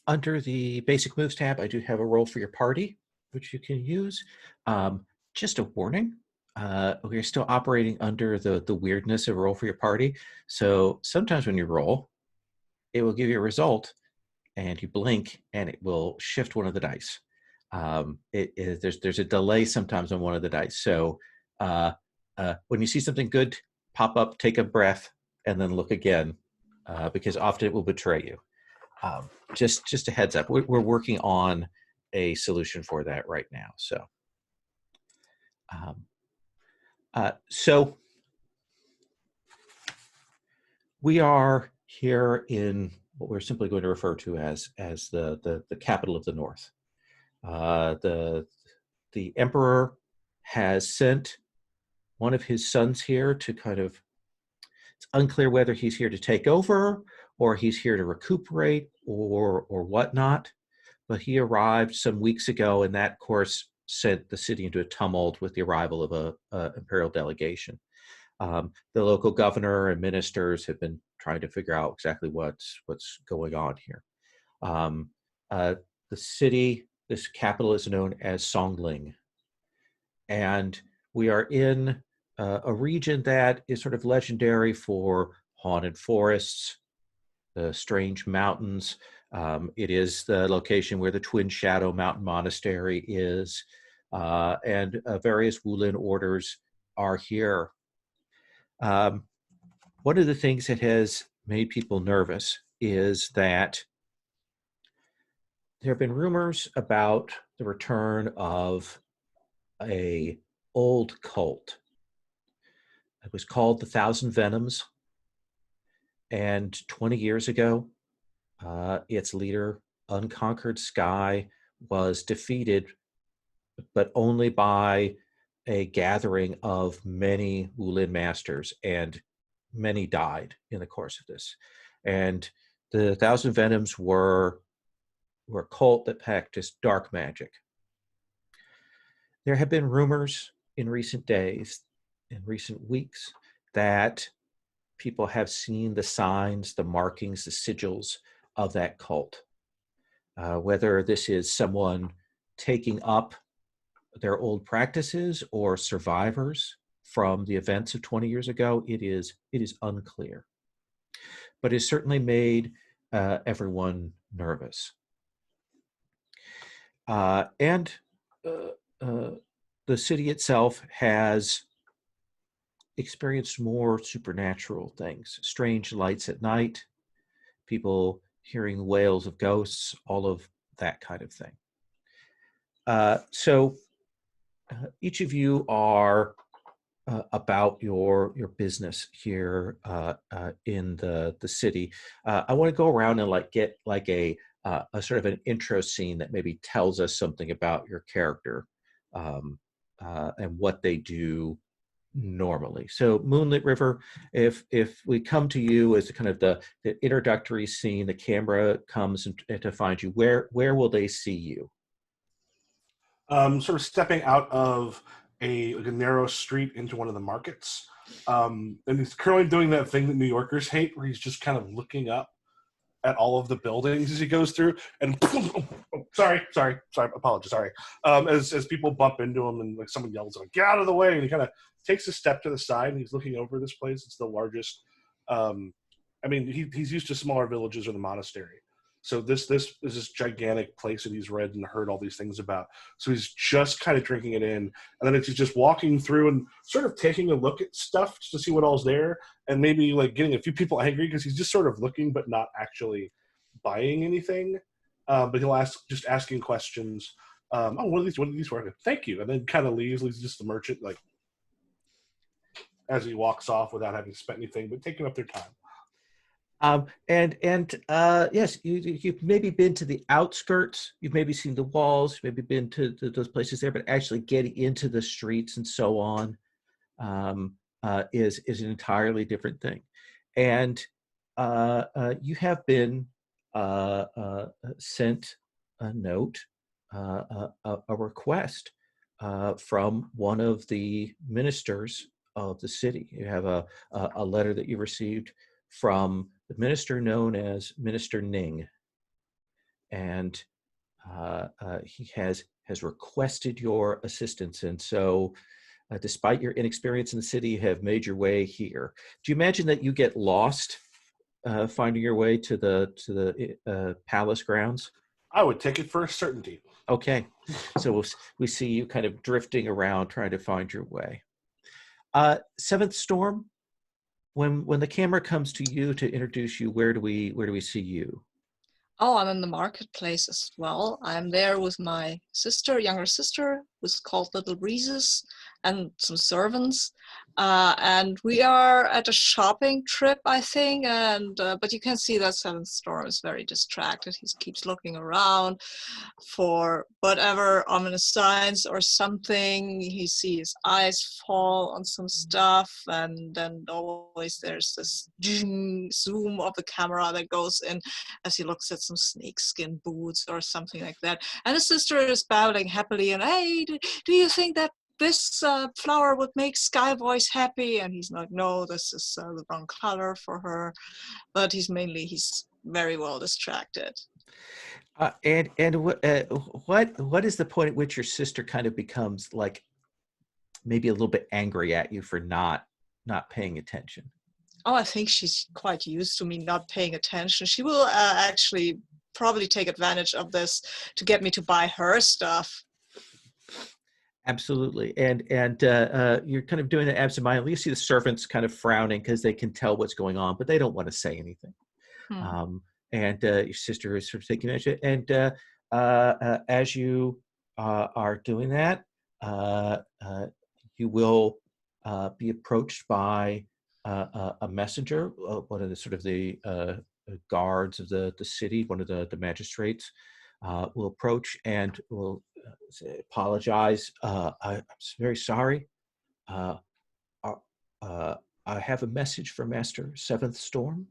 Under the basic moves tab, I do have a roll for your party, which you can use. Just a warning, we're still operating under the weirdness of roll for your party. So sometimes when you roll, it will give you a result, and you blink, and it will shift one of the dice. There's a delay sometimes on one of the dice. So when you see something good pop up, take a breath, and then look again, because often it will betray you. Just a heads up, we're working on a solution for that right now. So we are here in what we're simply going to refer to as the capital of the North. The Emperor has sent one of his sons here to kind of, it's unclear whether he's here to take over or he's here to recuperate or whatnot. But he arrived some weeks ago, and that, of course, sent the city into a tumult with the arrival of a imperial delegation. The local governor and ministers have been trying to figure out exactly what's going on here. The city, this capital, is known as Songling, and we are in a region that is sort of legendary for haunted forests, the strange mountains. It is the location where the Twin Shadow Mountain Monastery is, and various Wulin orders are here. One of the things that has made people nervous is that there have been rumors about the return of a old cult. It was called the Thousand Venoms, and 20 years ago, its leader, Unconquered Sky, was defeated, but only by a gathering of many Wulin masters, and many died in the course of this. And the Thousand Venoms were a cult that practiced dark magic. There have been rumors in recent days, in recent weeks, that people have seen the signs, the markings, the sigils of that cult. Whether this is someone taking up their old practices or survivors from the events of 20 years ago, it is unclear. But it certainly made everyone nervous. And the city itself has experienced more supernatural things, strange lights at night, people hearing wails of ghosts, all of that kind of thing. So each of you are about your business here in the city. I want to go around and get a sort of an intro scene that maybe tells us something about your character and what they do normally. So Moonlit River, if we come to you as kind of the introductory scene, the camera comes and to find you, where will they see you? Sort of stepping out of a narrow street into one of the markets. And he's currently doing that thing that New Yorkers hate, where he's just kind of looking up at all of the buildings as he goes through, and sorry, apologies, sorry. As people bump into him and like someone yells, like, "Get out of the way!" and he kind of takes a step to the side and he's looking over this place. It's the largest. I mean, he's used to smaller villages or the monastery. So this is this gigantic place that he's read and heard all these things about. So he's just kind of drinking it in, and then he's just walking through and sort of taking a look at stuff just to see what all's there, and maybe like getting a few people angry because he's just sort of looking but not actually buying anything. But he'll asking questions. What are these for? Thank you, and then kind of leaves just the merchant like as he walks off without having spent anything, but taking up their time. Yes, you've maybe been to the outskirts, you've maybe seen the walls, maybe been to those places there, but actually getting into the streets and so on is an entirely different thing. And you have been sent a note, a request from one of the ministers of the city. You have a letter that you received from the minister known as Minister Ning. and he has requested your assistance. And so, despite your inexperience in the city, you have made your way here. Do you imagine that you get lost finding your way to the palace grounds? I would take it for a certainty. Okay, so we see you kind of drifting around trying to find your way. Seventh Storm, when the camera comes to you to introduce you, where do we see you? Oh, I'm in the marketplace as well. I'm there with my sister, younger sister, who's called Little Breezes, and some servants. And we are at a shopping trip, I think. And but you can see that Seventh Storm is very distracted. He keeps looking around for whatever ominous signs or something. He sees his eyes fall on some stuff, and then always there's this zoom of the camera that goes in as he looks at some snakeskin boots or something like that. And his sister is babbling happily, and hey, do you think that this flower would make Sky Voice happy? And he's like, no, this is the wrong color for her. But he's very well distracted. What is the point at which your sister kind of becomes like maybe a little bit angry at you for not paying attention? Oh, I think she's quite used to me not paying attention. She will actually probably take advantage of this to get me to buy her stuff. Absolutely, and you're kind of doing it absentmindedly. You see the servants kind of frowning because they can tell what's going on, but they don't want to say anything. And your sister is sort of taking advantage. And as you are doing that, you will be approached by a messenger, one of the sort of the guards of the city, one of the magistrates, will approach and will apologize. I'm very sorry. I have a message for Master Seventh Storm.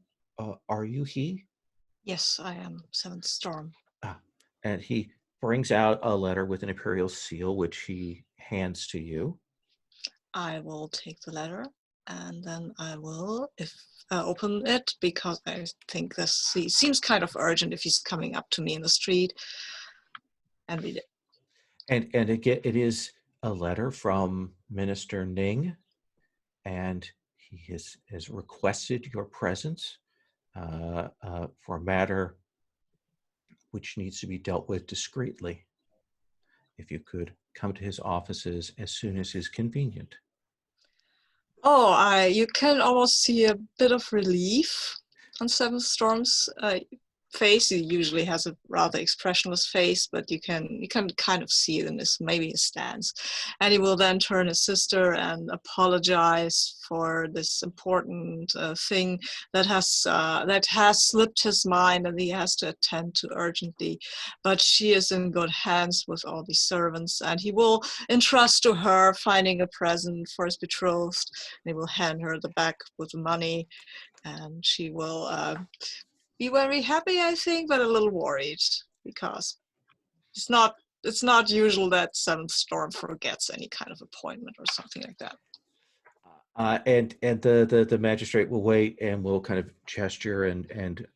Are you he? Yes, I am Seventh Storm. And he brings out a letter with an imperial seal, which he hands to you. I will take the letter, and then I will open it, because I think this seems kind of urgent if he's coming up to me in the street, and read it. And again, it is a letter from Minister Ning, and he has requested your presence for a matter which needs to be dealt with discreetly. If you could come to his offices as soon as is convenient. Oh, you can almost see a bit of relief on Seventh Storm's face. He usually has a rather expressionless face, but you can kind of see it in maybe his stance. And he will then turn his sister and apologize for this important thing that has slipped his mind and he has to attend to urgently. But she is in good hands with all these servants, and he will entrust to her finding a present for his betrothed. And he will hand her the bag with the money, and she will be very happy, I think, but a little worried, because it's not usual that Seventh Storm forgets any kind of appointment or something like that. And the magistrate will wait and will kind of gesture and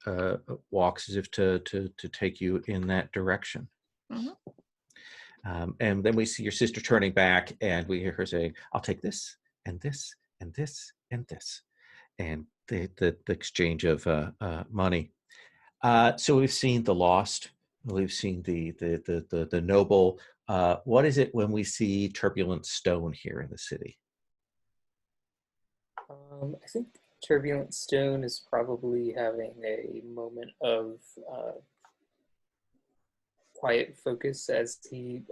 walks as if to take you in that direction. Mm-hmm. And then we see your sister turning back, and we hear her saying, "I'll take this and this and this and this," and the exchange of money. So we've seen the lost, we've seen the noble. What is it when we see Turbulent Stone here in the city? I think Turbulent Stone is probably having a moment of quiet focus as he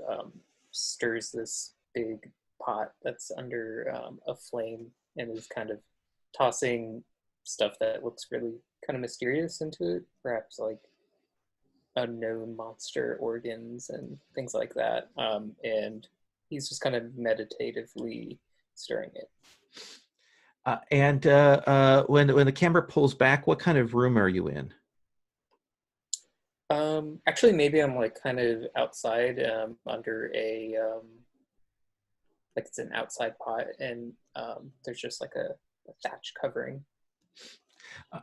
stirs this big pot that's under a flame and is kind of tossing stuff that looks really kind of mysterious into it, perhaps like unknown monster organs and things like that. And he's just kind of meditatively stirring it. And when the camera pulls back, what kind of room are you in? Actually, maybe I'm like kind of outside under a like it's an outside pot, and there's just like a thatch covering.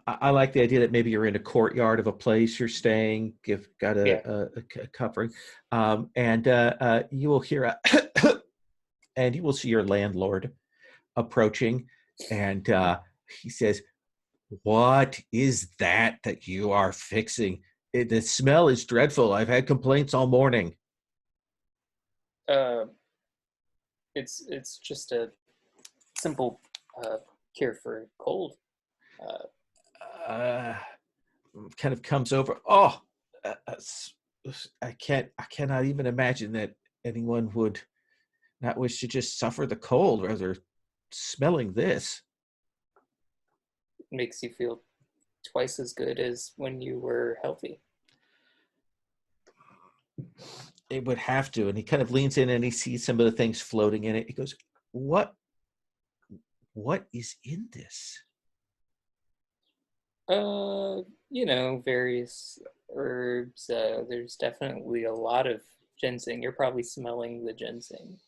I like the idea that maybe you're in a courtyard of a place you're staying. You've got Yeah. a covering, and you will hear and you will see your landlord approaching, and he says, "What is that you are fixing? The smell is dreadful. I've had complaints all morning." Uh, it's just a simple cure for cold. Uh, Kind of comes over. Oh, I cannot even imagine that anyone would not wish to just suffer the cold rather smelling this. Makes you feel twice as good as when you were healthy. It would have to. And he kind of leans in and he sees some of the things floating in it. He goes, what is in this? Various herbs. There's definitely a lot of ginseng. You're probably smelling the ginseng.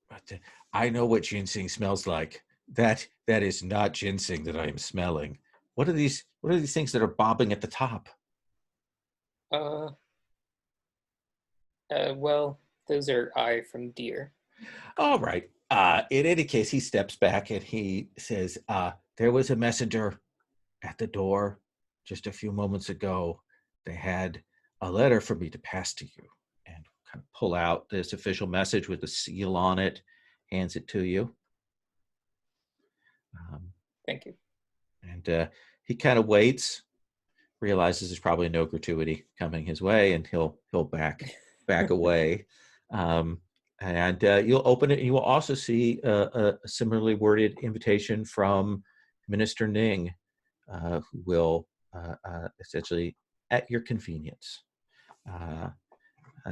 But I know what ginseng smells like. That is not ginseng that I am smelling. What are these things that are bobbing at the top? Well, those are eye from deer. All right. In any case, he steps back and he says, there was a messenger at the door just a few moments ago. They had a letter for me to pass to you, and kind of pull out this official message with a seal on it, hands it to you. Thank you. And he kind of waits, realizes there's probably no gratuity coming his way, and he'll back away. And you'll open it, and you will also see a similarly worded invitation from Minister Ning, who will essentially at your convenience.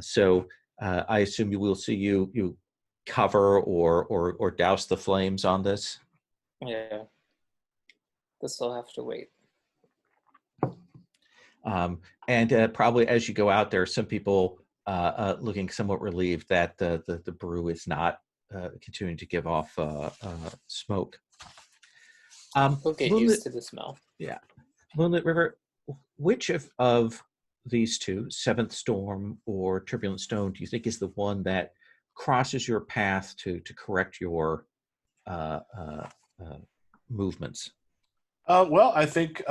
So I assume you will see you cover or douse the flames on this. Yeah. This will have to wait. And probably as you go out there, some people looking somewhat relieved that the brew is not continuing to give off smoke. We'll get used to the smell. Yeah. Moonlit River, which of these two, Seventh Storm or Turbulent Stone, do you think is the one that crosses your path to correct your movements? Well, I think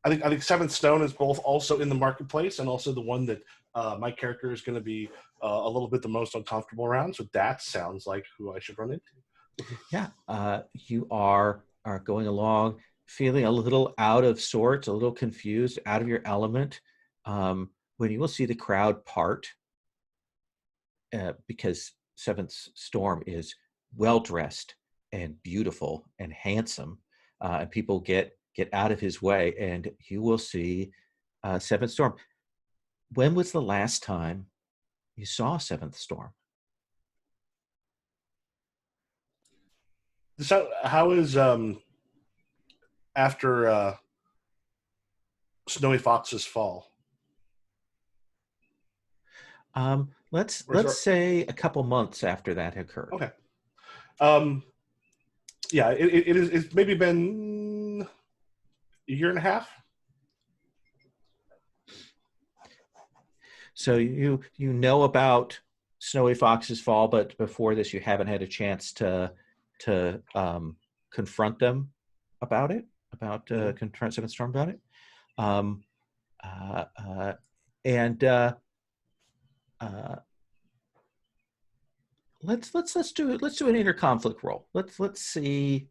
I think Seventh Stone is both also in the marketplace and also the one that my character is going to be a little bit the most uncomfortable around. So that sounds like who I should run into. Yeah, you are going along, feeling a little out of sorts, a little confused, out of your element. When you will see the crowd part, because Seventh Storm is well dressed and beautiful and handsome, and people get out of his way, and you will see Seventh Storm. When was the last time you saw Seventh Storm? So how is after Snowy Fox's fall? Let's Or is there- say a couple months after that occurred. Okay. Yeah, it's maybe been a year and a half. So you know about Snowy Fox's fall, but before this, you haven't had a chance to confront them about it, confront Seventh Storm about it. Let's do an inner conflict roll. Let's see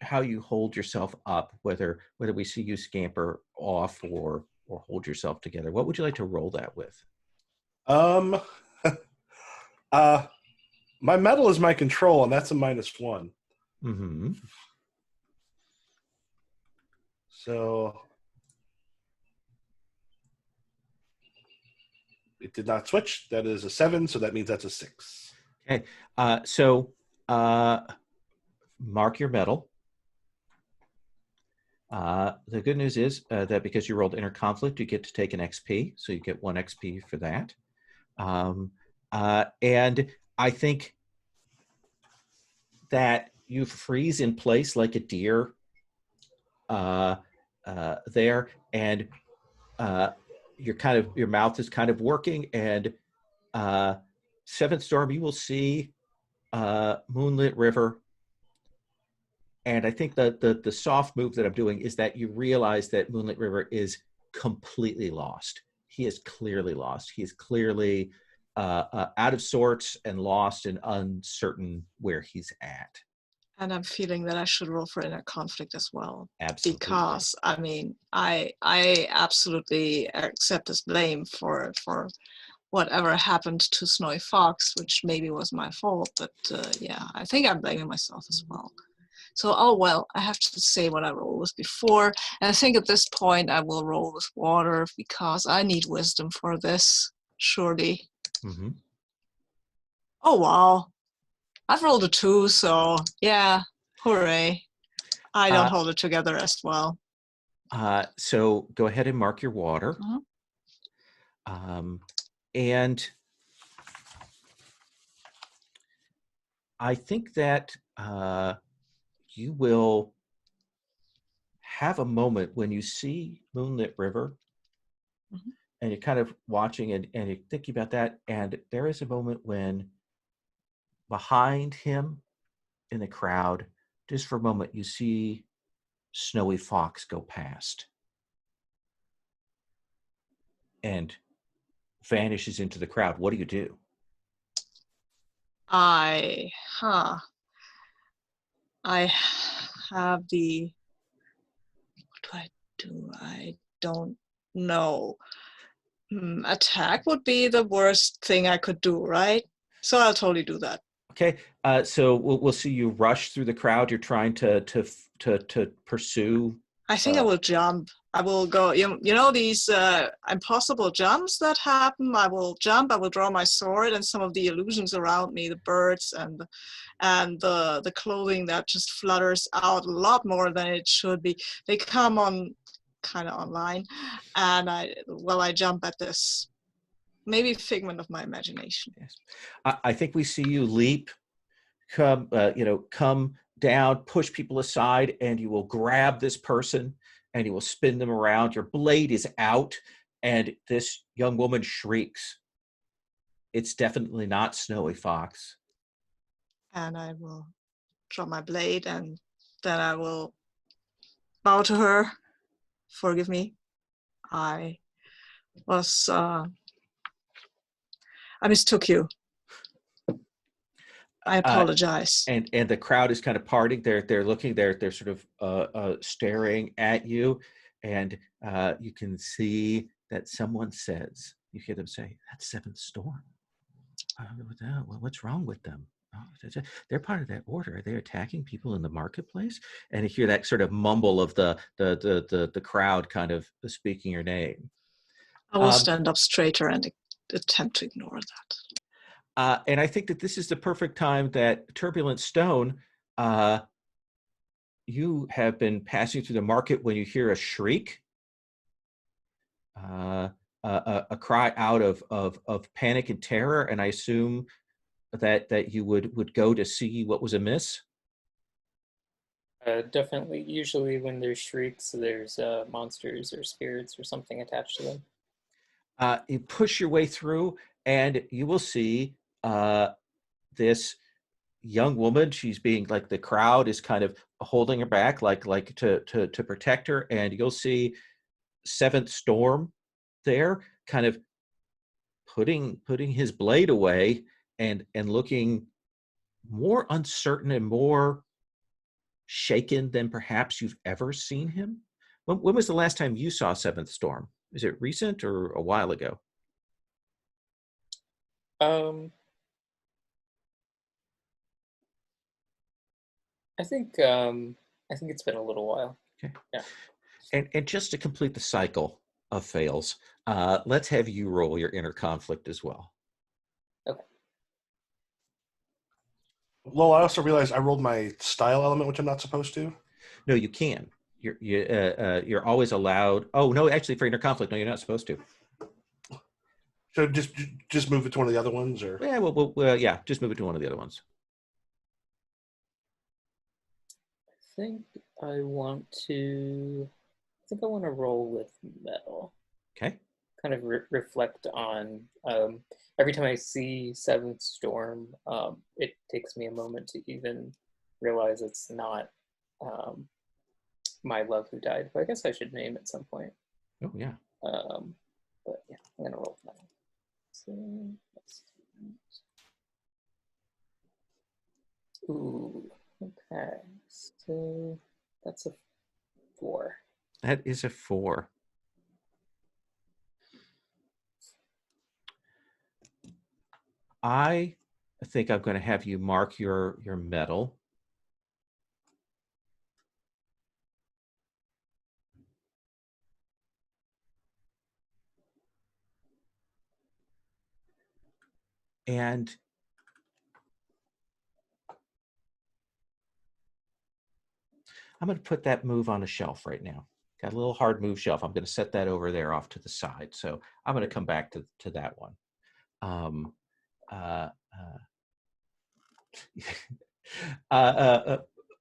how you hold yourself up, whether we see you scamper off or hold yourself together. What would you like to roll that with? My metal is my control, and that's a -1. Mm-hmm. So it did not switch. That is a 7, so that means that's a 6. Okay. So mark your metal. The good news is that because you rolled inner conflict, you get to take an XP, so you get 1 XP for that. And I think that you freeze in place like a deer there, and your mouth is kind of working, and Seventh Storm, you will see Moonlit River. And I think the soft move that I'm doing is that you realize that Moonlit River is completely lost. He is clearly lost. He is clearly out of sorts and lost and uncertain where he's at. And I'm feeling that I should roll for inner conflict as well. Absolutely. Because, I mean, I absolutely accept this blame for whatever happened to Snowy Fox, which maybe was my fault. But yeah, I think I'm blaming myself as well. So, oh well, I have to say what I rolled with before. And I think at this point I will roll with water because I need wisdom for this, surely. Mm-hmm. Oh wow. I've rolled a 2, so yeah, hooray. I don't hold it together as well. So go ahead and mark your water. Uh-huh. And I think that you will have a moment when you see Moonlit River, Mhm. and you're kind of watching and you're thinking about that, and there is a moment when behind him in the crowd, just for a moment, you see Snowy Fox go past and vanishes into the crowd. What do you do? I have the, what do I do? I don't know. Attack would be the worst thing I could do, right? So I'll totally do that. Okay, so we'll see you rush through the crowd. You're trying to pursue. I think I will jump. I will go, you know these impossible jumps that happen? I will jump, I will draw my sword, and some of the illusions around me, the birds and the clothing that just flutters out a lot more than it should be. They come on kind of online, and I jump at this. Maybe figment of my imagination. Yes, I think we see you leap, come down, push people aside, and you will grab this person and you will spin them around. Your blade is out, and this young woman shrieks. It's definitely not Snowy Fox. And I will drop my blade, and then I will bow to her. Forgive me. I mistook you. I apologize. And the crowd is kind of parting. They're looking. They're sort of staring at you, and you can see that someone says. You hear them say, "That's Seventh Storm. What's wrong with them? Oh, they're part of that order. Are they attacking people in the marketplace?" And you hear that sort of mumble of the crowd kind of speaking your name. I will stand up straighter and attempt to ignore that. And I think that this is the perfect time that Turbulent Stone, you have been passing through the market when you hear a shriek, a cry out of panic and terror, and I assume that you would go to see what was amiss. Definitely. Usually when there's shrieks, there's monsters or spirits or something attached to them. You push your way through, and you will see this young woman. She's being like, the crowd is kind of holding her back, like to protect her, and you'll see Seventh Storm there, kind of putting his blade away and looking more uncertain and more shaken than perhaps you've ever seen him. When was the last time you saw Seventh Storm? Is it recent or a while ago? I think it's been a little while. Okay. Yeah. And just to complete the cycle of fails, let's have you roll your inner conflict as well. Okay. Well, I also realized I rolled my style element, which I'm not supposed to. No, you can. You're always allowed. Oh no, actually, for inner conflict, no, you're not supposed to. So just move it to one of the other ones, or Yeah, well, yeah, just move it to one of the other ones. I think I think I want to roll with metal. Okay. Kind of reflect on every time I see Seventh Storm, it takes me a moment to even realize it's not my love who died. But I guess I should name at some point. Oh, yeah. But yeah, I'm gonna roll with metal. So, ooh, okay. So that's a 4. That is a 4. I think I'm going to have you mark your medal. And I'm going to put that move on a shelf right now. Got a little hard move shelf. I'm going to set that over there off to the side. So I'm going to come back to that one.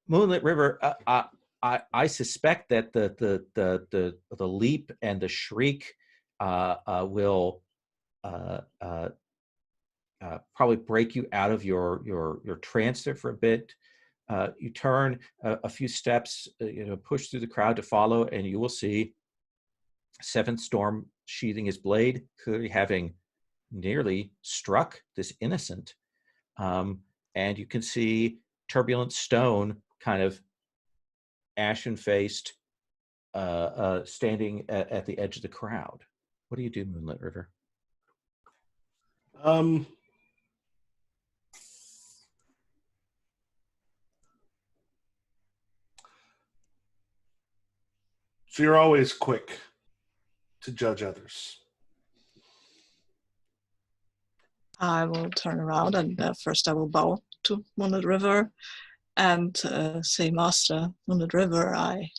Moonlit River. I suspect that the leap and the shriek will probably break you out of your trance there for a bit. You turn a few steps, push through the crowd to follow, and you will see Seventh Storm sheathing his blade, clearly having nearly struck this innocent. And you can see Turbulent Stone kind of ashen-faced, standing at the edge of the crowd. What do you do, Moonlit River? So you're always quick to judge others. I will turn around and first I will bow to Moonlit River and say, Master Moonlit River, I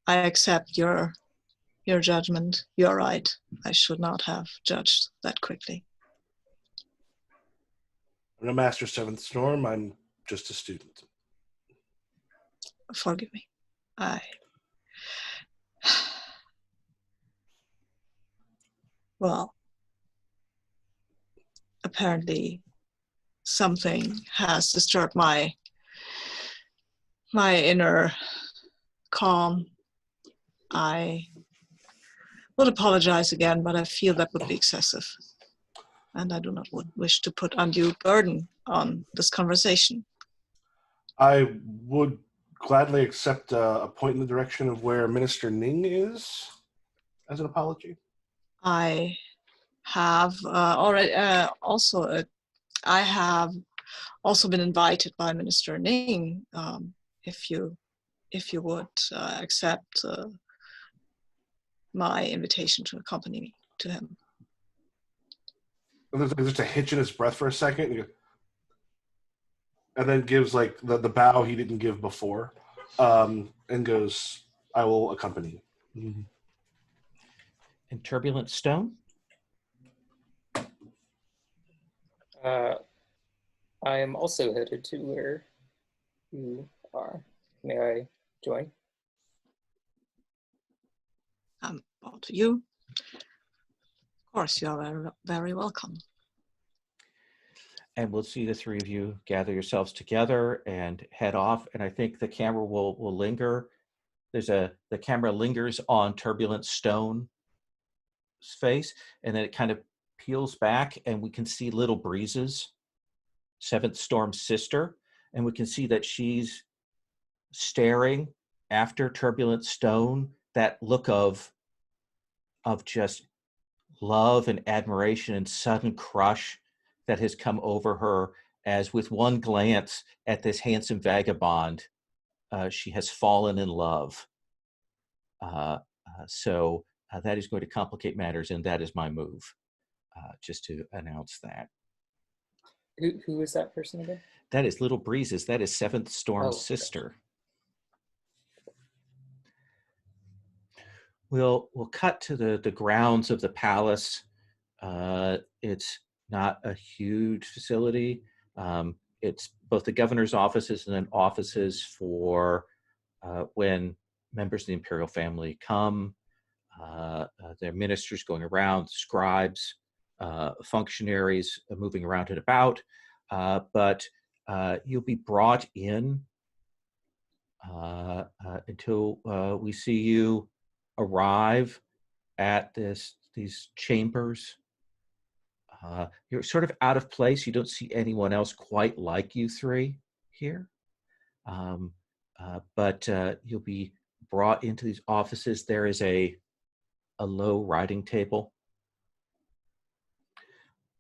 accept your judgment. You're right. I should not have judged that quickly. I'm a Master Seventh Storm. I'm just a student. Forgive me. Well, apparently something has disturbed my inner calm. I would apologize again, but I feel that would be excessive. And I do not wish to put undue burden on this conversation. I would gladly accept a point in the direction of where Minister Ning is as an apology. I have already I have also been invited by Minister Ning. If you would accept my invitation to accompany me to him. There's just a hitch in his breath for a second, and then gives like the bow he didn't give before, and goes, "I will accompany you." Mm-hmm. And Turbulent Stone? I am also headed to where you are. May I join? Bow to you. Of course, you are very, very welcome. And we'll see the three of you gather yourselves together and head off. And I think the camera will linger. The camera lingers on Turbulent Stone's face, and then it kind of peels back, and we can see Little Breezes, Seventh Storm's sister, and we can see that she's staring after Turbulent Stone, that look of just love and admiration and sudden crush that has come over her, as with one glance at this handsome vagabond, she has fallen in love. So that is going to complicate matters, and that is my move, just to announce that. Who is that person again? That is Little Breezes. That is Seventh Storm's sister. We'll cut to the grounds of the palace. It's not a huge facility. it's both the governor's offices and then offices for when members of the imperial family come. There are ministers going around, scribes, functionaries moving around and about, but you'll be brought in until we see you arrive at these chambers. You're sort of out of place. You don't see anyone else quite like you three here. But you'll be brought into these offices. There is a low writing table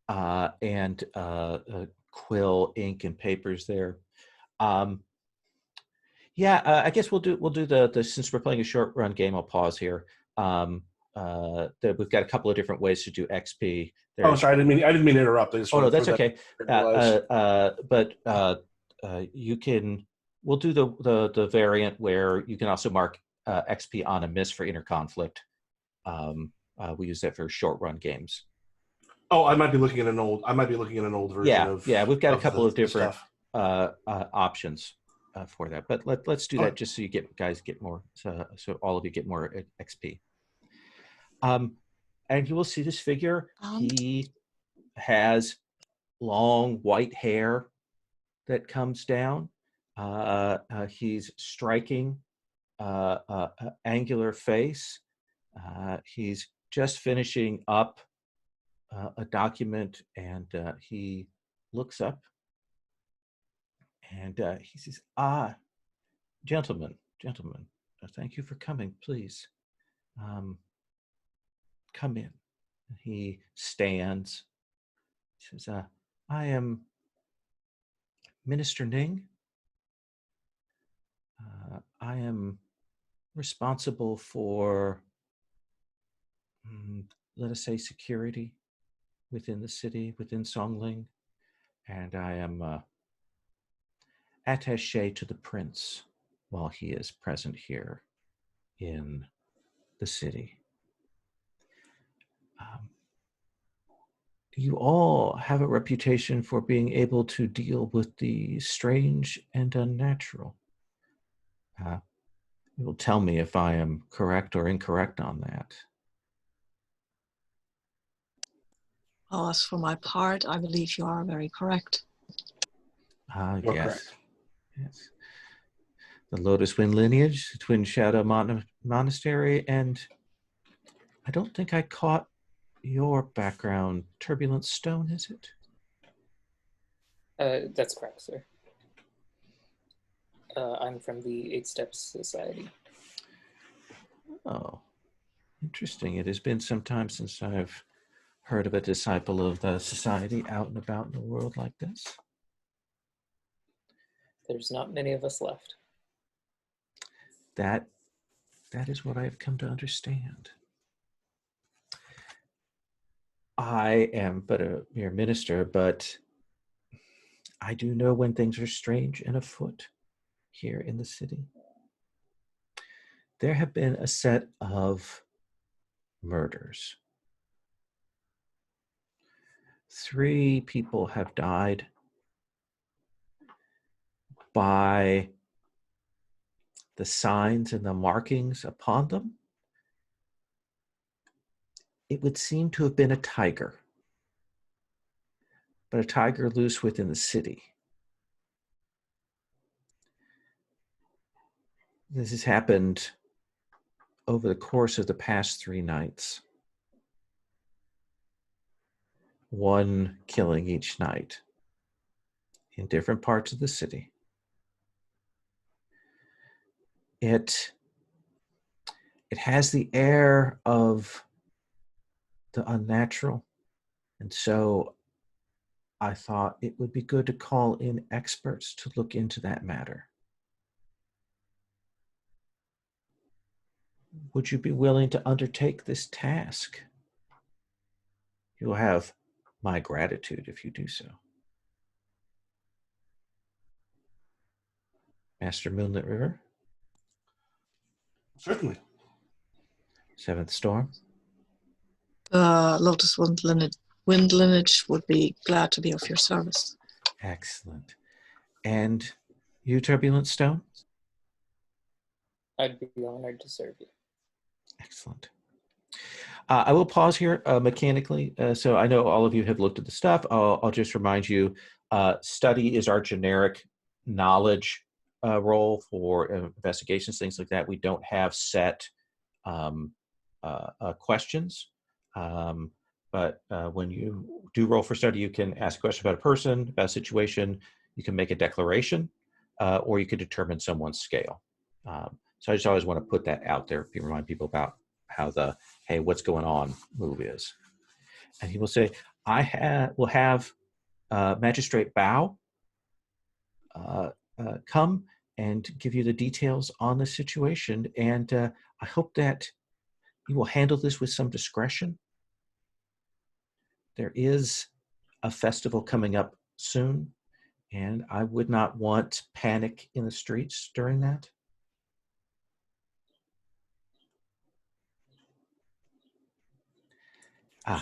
and quill, ink, and papers there. I guess we'll do the since we're playing a short run game. I'll pause here. We've got a couple of different ways to do XP. Sorry, I didn't mean to interrupt. I just no, that's okay. But You can. We'll do the variant where you can also mark XP on a miss for inner conflict. We use that for short run games. Oh, I might be looking at an old version of. Yeah, we've got a couple of different options for that. But let's do that just so you guys get more. So all of you get more XP. And you will see this figure. He has long white hair that comes down. He's striking, angular face. He's just finishing up a document, and he looks up and he says, gentlemen, thank you for coming. Please come in. And he stands. He says, I am Minister Ning. I am responsible for, let us say, security within the city, within Songling, and I am attaché to the prince while he is present here in the city. You all have a reputation for being able to deal with the strange and unnatural. You will tell me if I am correct or incorrect on that. Well, as for my part, I believe you are very correct. You're correct. Yes. The Lotus Wind lineage, the Twin Shadow Monastery, and I don't think I caught your background. Turbulent Stone, is it? That's correct, sir. I'm from the Eight Steps Society. Oh, interesting. It has been some time since I've heard of a disciple of the society out and about in the world like this. There's not many of us left. That is what I've come to understand. I am but a mere minister, but I do know when things are strange and afoot here in the city. There have been a set of murders. 3 people have died by the signs and the markings upon them. It would seem to have been a tiger, but a tiger loose within the city. This has happened over the course of the past 3 nights. 1 killing each night in different parts of the city. It has the air of the unnatural, and so I thought it would be good to call in experts to look into that matter. Would you be willing to undertake this task? You'll have my gratitude if you do so. Master Moonlit River? Certainly. 7th Storm? Lotus Wind lineage would be glad to be of your service. Excellent. And you, Turbulent Stone? I'd be honored to serve you. Excellent. I will pause here mechanically. So I know all of you have looked at the stuff. I'll just remind you, study is our generic knowledge role for investigations, things like that. We don't have set questions. But when you do roll for study, you can ask a question about a person, about a situation. You can make a declaration, or you can determine someone's scale. So I just always want to put that out there to remind people about how the, hey, what's going on move is. And he will say, will have Magistrate Bao come and give you the details on the situation. And I hope that you will handle this with some discretion. There is a festival coming up soon, and I would not want panic in the streets during that.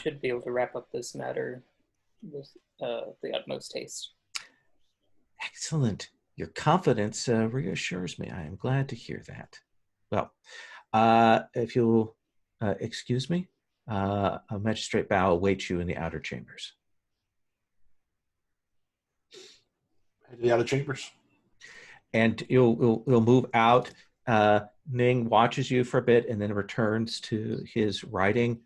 Should be able to wrap up this matter with the utmost haste. Excellent. Your confidence reassures me. I am glad to hear that. Well, if you'll excuse me, Magistrate Bao awaits you in the outer chambers. Head to the outer chambers. And you'll move out. Ning watches you for a bit and then returns to his writing.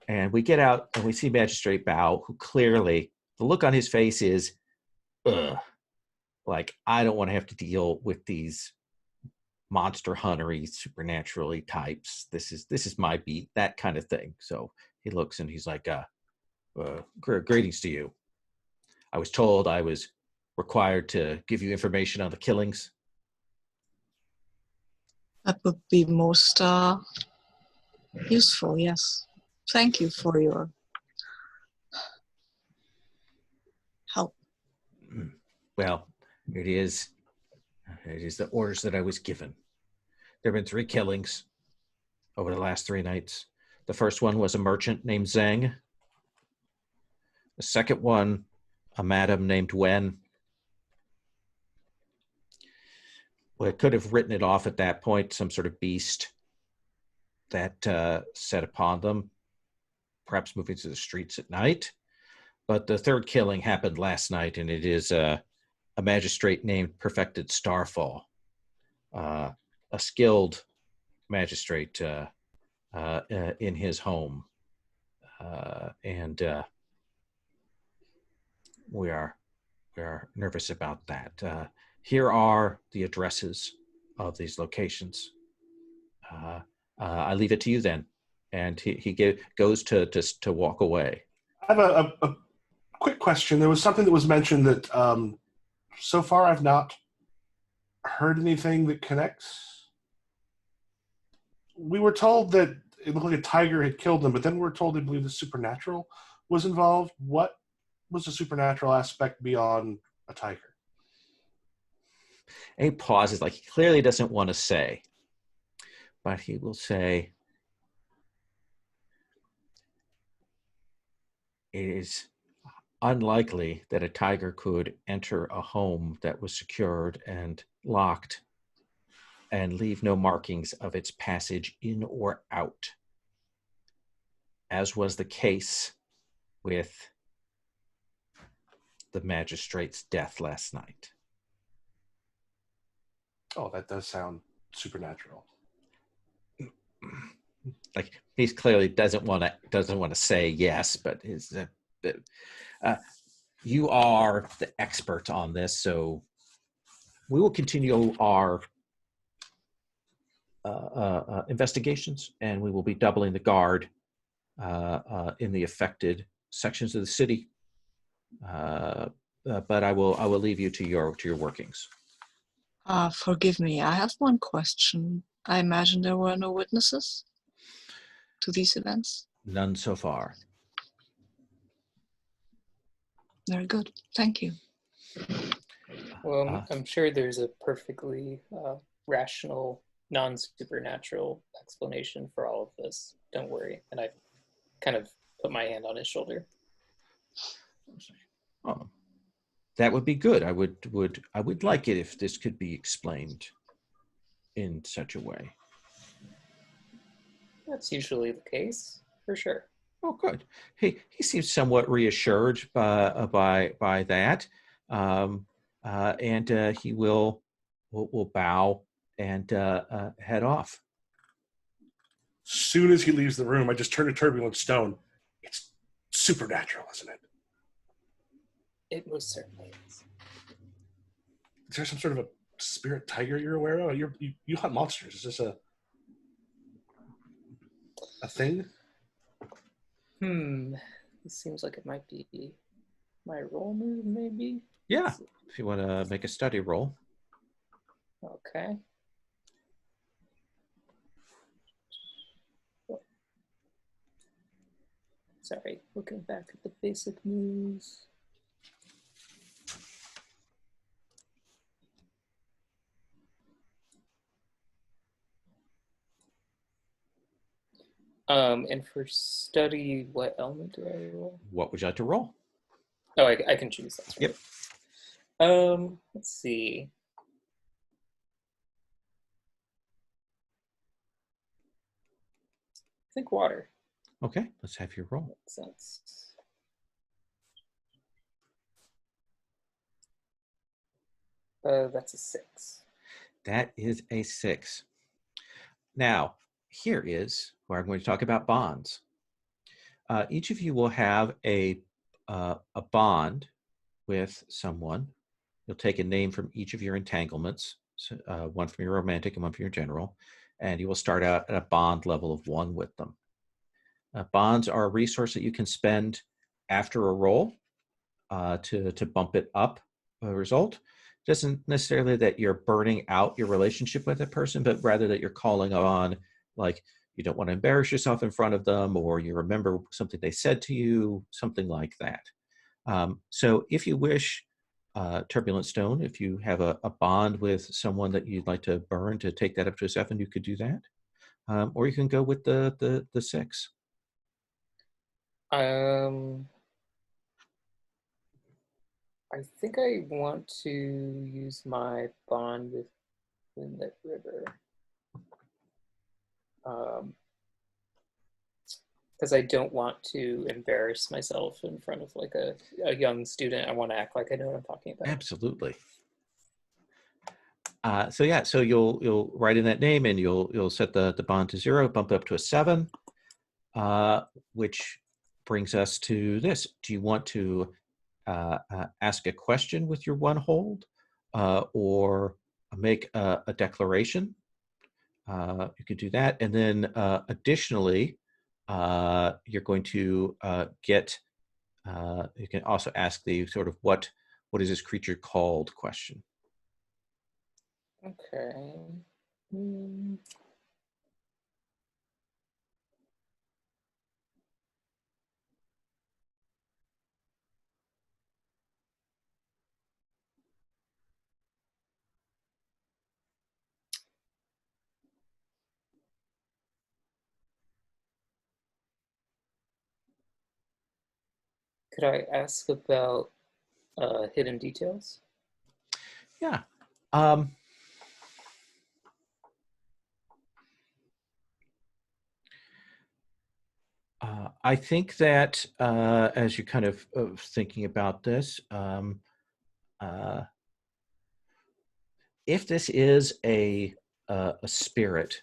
And we get out and we see Magistrate Bao, who clearly, the look on his face is, ugh, like, I don't want to have to deal with these monster huntery, supernaturally types. This is my beat, that kind of thing. So he looks and he's like, greetings to you. I was told I was required to give you information on the killings. That would be most useful, yes. Thank you for your help. Well, it is the orders that I was given. There have been 3 killings over the last 3 nights. The first one was a merchant named Zhang. The second one, a madam named Wen. Well, I could have written it off at that point, some sort of beast that set upon them, perhaps moving to the streets at night. But the third killing happened last night, and it is a magistrate named Perfected Starfall, a skilled magistrate in his home. And we are nervous about that. Here are the addresses of these locations. I leave it to you then. And he goes to walk away. I have a quick question. There was something that was mentioned that so far I've not heard anything that connects. We were told that it looked like a tiger had killed them, but then we were told they believe the supernatural was involved. What was the supernatural aspect beyond a tiger? And he pauses, like he clearly doesn't want to say. But he will say, it is unlikely that a tiger could enter a home that was secured and locked and leave no markings of its passage in or out, as was the case with the magistrate's death last night. Oh, that does sound supernatural. Like he clearly doesn't want to say yes, but you are the expert on this, so we will continue our investigations, and we will be doubling the guard in the affected sections of the city. But I will leave you to your workings. Forgive me, I have one question. I imagine there were no witnesses to these events? None so far. Very good. Thank you. Well, I'm sure there's a perfectly rational, non-supernatural explanation for all of this. Don't worry. And I kind of put my hand on his shoulder. Oh, That would be good. I would like it if this could be explained in such a way. That's usually the case, for sure. Oh, good. He seems somewhat reassured by that, and he will bow and head off. Soon as he leaves the room, I just turn to Turbulent Stone. It's supernatural, isn't it? It most certainly is. Is there some sort of a spirit tiger you're aware of? You hunt monsters. Is this a thing? It seems like it might be my roll move, maybe? Yeah, if you want to make a study roll. Okay. Sorry, looking back at the basic moves. And for study, what element do I roll? What would you like to roll? Oh, I can choose. That's right. Yep. Let's see. I think water. Okay, let's have your roll. Makes sense. That's a 6. That is a 6. Now, here is where I'm going to talk about bonds. Each of you will have a bond with someone. You'll take a name from each of your entanglements, so, one from your romantic and one from your general, and you will start out at a bond level of 1 with them. Bonds are a resource that you can spend after a roll to bump it up a result. It doesn't necessarily that you're burning out your relationship with that person, but rather that you're calling on, like, you don't want to embarrass yourself in front of them, or you remember something they said to you, something like that. So if you wish, Turbulent Stone, if you have a bond with someone that you'd like to burn to take that up to a 7, you could do that. Or you can go with the 6. I think I want to use my bond with Windlet River. Because I don't want to embarrass myself in front of like a young student. I want to act like I know what I'm talking about. Absolutely. So you'll write in that name, and you'll set the bond to 0, bump it up to a 7, which brings us to this. Do you want to ask a question with your 1 hold, or make a declaration? You could do that, and then additionally, you're going to get. You can also ask the sort of what is this creature called question. Okay. Could I ask about hidden details? Yeah. I think that as you're kind of thinking about this, if this is a spirit,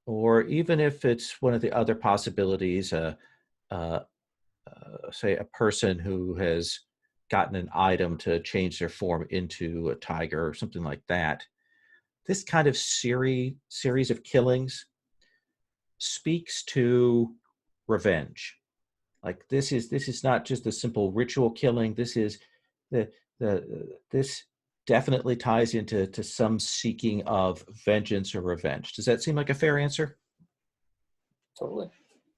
or even if it's one of the other possibilities, say a person who has gotten an item to change their form into a tiger or something like that, this kind of series of killings speaks to revenge. Like this is not just a simple ritual killing. This is this definitely ties into some seeking of vengeance or revenge. Does that seem like a fair answer? Totally.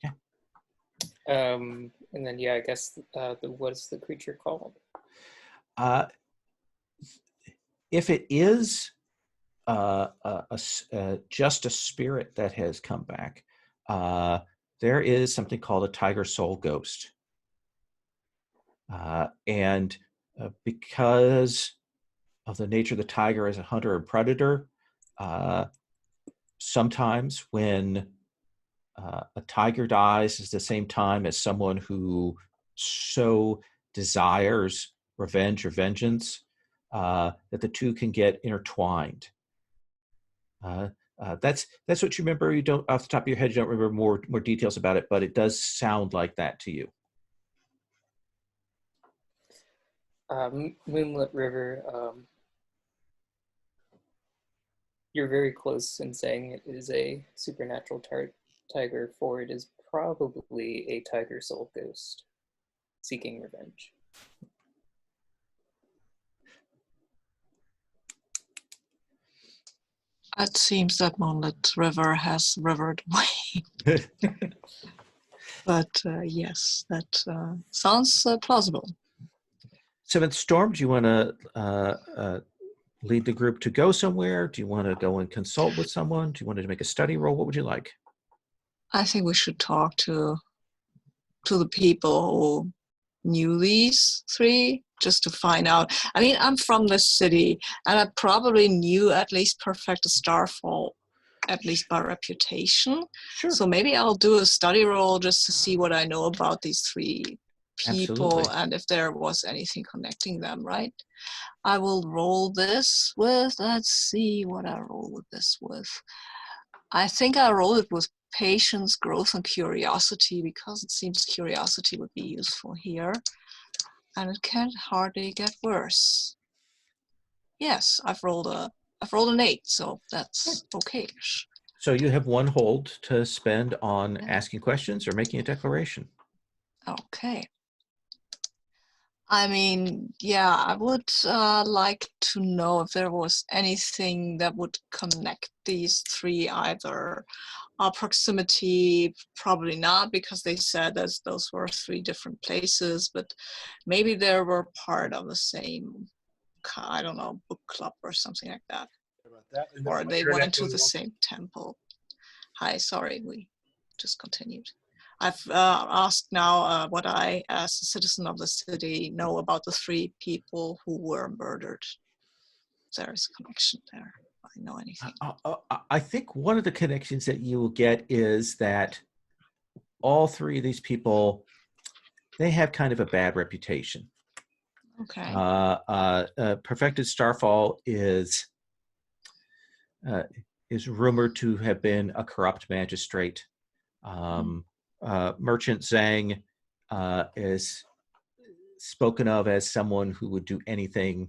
Yeah. And then I guess what is the creature called? If it is just a spirit that has come back, there is something called a tiger soul ghost. And because of the nature of the tiger as a hunter and predator, sometimes when a tiger dies is the same time as someone who so desires revenge or vengeance that the two can get intertwined. That's what you remember. You don't, off the top of your head, you don't remember more details about it, but it does sound like that to you. Moonlit River, you're very close in saying it is a supernatural tiger, for it is probably a tiger soul ghost seeking revenge. It seems that Moonlit River has rivered away. But yes, that sounds plausible. Seventh Storm, do you want to lead the group to go somewhere? Do you want to go and consult with someone? Do you want to make a study roll? What would you like? I think we should talk to the people who knew these three, just to find out. I mean, I'm from the city, and I probably knew at least Perfect Starfall, at least by reputation. Sure. So maybe I'll do a study roll just to see what I know about these three people. Absolutely. And if there was anything connecting them, right? I will roll this with, let's see what I roll with this with. I think I rolled it with patience, growth, and curiosity, because it seems curiosity would be useful here. And it can't hardly get worse. Yes, I've rolled an 8, so that's okay. So you have one hold to spend on asking questions or making a declaration. Okay. I mean, yeah, I would like to know if there was anything that would connect these three, either proximity, probably not, because they said that those were 3 different places, but maybe they were part of the same, I don't know, book club or something like that. About that. And Or my they internet went to goes the off. same temple. Hi, sorry, we just continued. I've asked now what I, as a citizen of the city, know about the 3 people who were murdered. There is a connection there. I know anything. I think one of the connections that you will get is that all 3 of these people, they have kind of a bad reputation. Okay. Perfected Starfall is rumored to have been a corrupt magistrate. Merchant Zhang is spoken of as someone who would do anything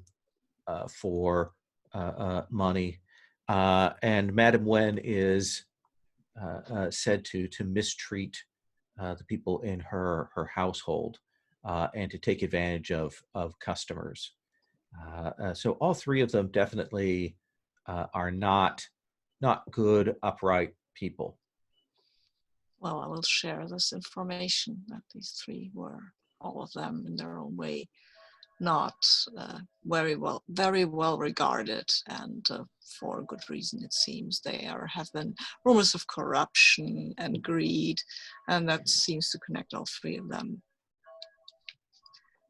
for money. And Madame Wen is said to mistreat the people in her household and to take advantage of customers. So all 3 of them definitely are not good, upright people. Well, I will share this information that these 3 were, all of them in their own way, not very well regarded, and for good reason. It seems there have been rumors of corruption and greed, and that seems to connect all 3 of them.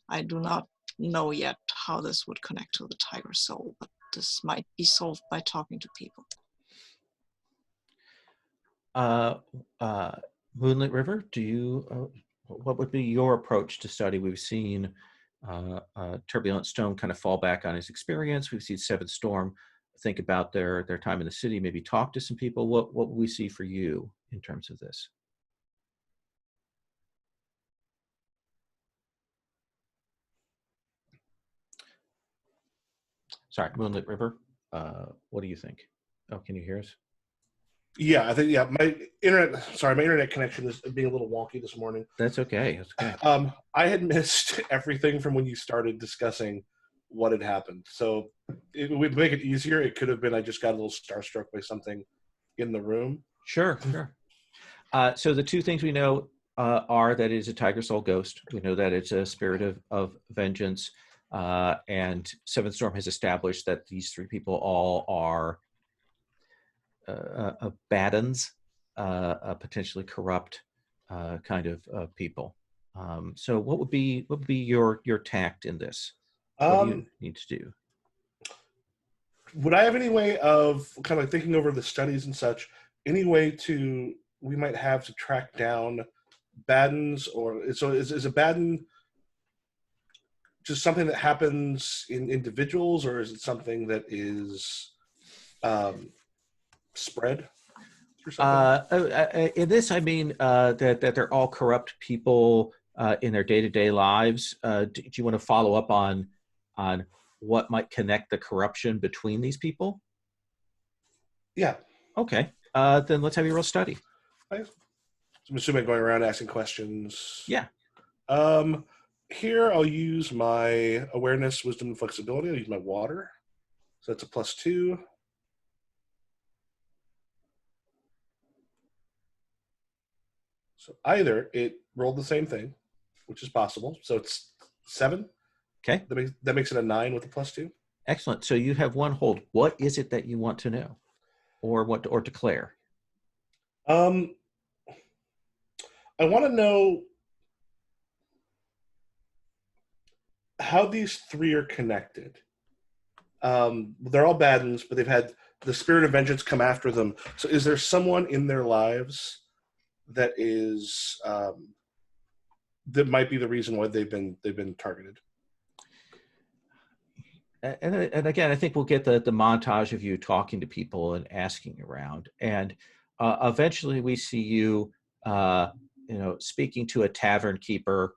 I do not know yet how this would connect to the tiger soul, but this might be solved by talking to people. Moonlit River, do you? What would be your approach to study? We've seen Turbulent Stone kind of fall back on his experience. We've seen Seventh Storm think about their time in the city, maybe talk to some people. What would we see for you in terms of this? Sorry, Moonlit River. What do you think? Oh, can you hear us? Yeah, I think my internet connection is being a little wonky this morning. That's okay. That's okay. I had missed everything from when you started discussing what had happened. So it would make it easier. It could have been I just got a little starstruck by something in the room. Sure. So the 2 things we know are that it is a tiger soul ghost. We know that it's a spirit of vengeance. And Seventh Storm has established that these 3 people all are baddens, potentially corrupt kind of people. So what would be your tact in this? What do you Um, need to do? would I have any way of kind of like thinking over the studies and such? Any way to we might have to track down Baddens, or so is a Badden just something that happens in individuals, or is it something that is spread through something? In this, I mean that they're all corrupt people in their day-to-day lives. Do you want to follow up on what might connect the corruption between these people? Yeah. Okay, then let's have your real study. I'm assuming going around asking questions. Yeah. Here I'll use my awareness, wisdom, and flexibility. I'll use my water. So that's a +2. So either it rolled the same thing, which is possible. So it's 7. Okay. That makes it a 9 with a +2. Excellent. So you have one hold. What is it that you want to know, or declare? I want to know how these 3 are connected. They're all Baddens, but they've had the spirit of vengeance come after them. So is there someone in their lives that is that might be the reason why they've been targeted? And again, I think we'll get the montage of you talking to people and asking around, and eventually we see you, speaking to a tavern keeper,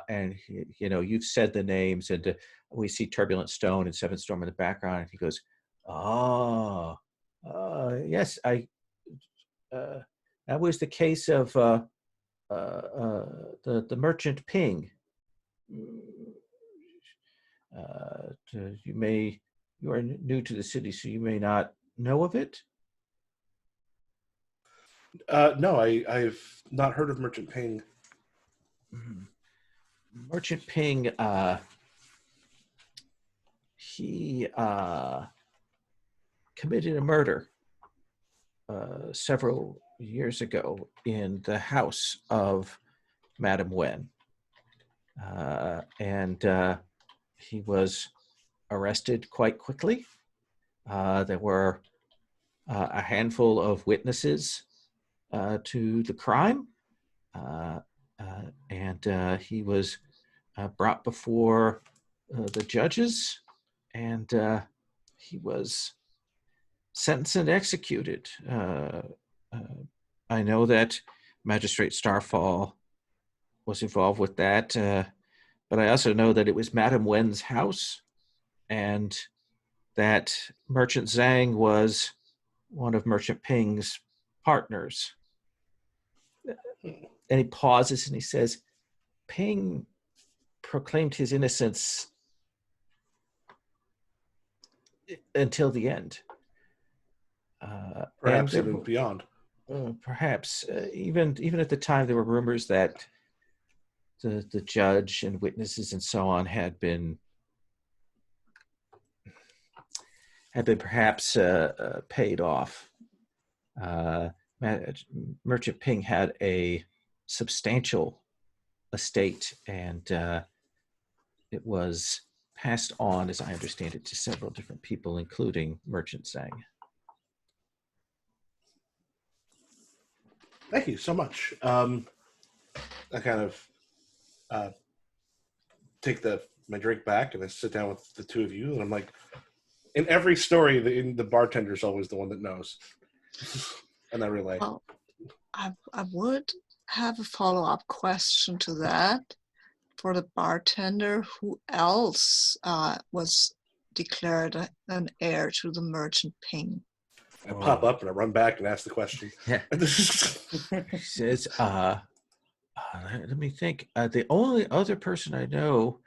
and you've said the names, and we see Turbulent Stone and Seven Storm in the background, and he goes, "Oh, yes, that was the case of the merchant Ping. You are new to the city, so you may not know of it." No, I've not heard of Merchant Ping. Merchant Ping, he committed a murder several years ago in the house of Madame Wen. And he was arrested quite quickly. There were a handful of witnesses to the crime, and he was brought before the judges, and he was sentenced and executed. I know that Magistrate Starfall was involved with that, but I also know that it was Madame Wen's house, and that Merchant Zhang was one of Merchant Ping's partners. And he pauses and he says, Ping proclaimed his innocence until the end. Perhaps even beyond. Perhaps. Even at the time, there were rumors that the judge and witnesses and so on had been perhaps paid off. Merchant Ping had a substantial estate, and it was passed on, as I understand it, to several different people, including Merchant Zhang. Thank you so much. I kind of take my drink back, and I sit down with the two of you, and I'm like, in every story, the bartender's always the one that knows. And I relay. Well, I would have a follow-up question to that. For the bartender, who else was declared an heir to the Merchant Ping? I pop up and I run back and ask the question. Yeah. He says, let me think. The only other person I know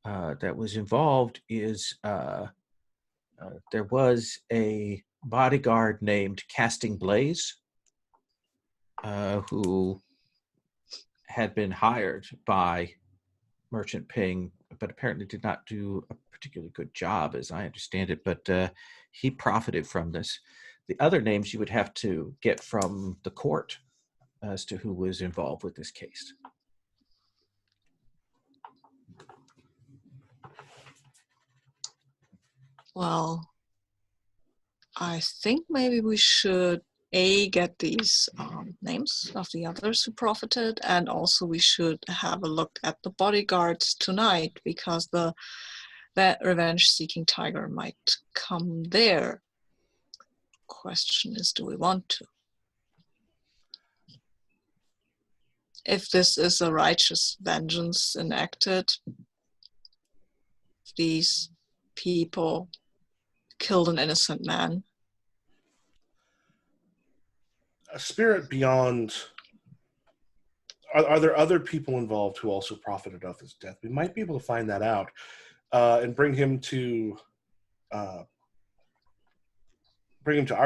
that was involved is there was a bodyguard named Casting Blaze who had been hired by Merchant Ping, but apparently did not do a particularly good job, as I understand it, but he profited from this. The other names you would have to get from the court as to who was involved with this case. Well, I think maybe we should get these names of the others who profited, and also we should have a look at the bodyguards tonight, because that revenge-seeking tiger might come there. Question is, do we want to? If this is a righteous vengeance enacted, these people killed an innocent man. A spirit beyond. Are there other people involved who also profited off his death? We might be able to find that out and bring him to our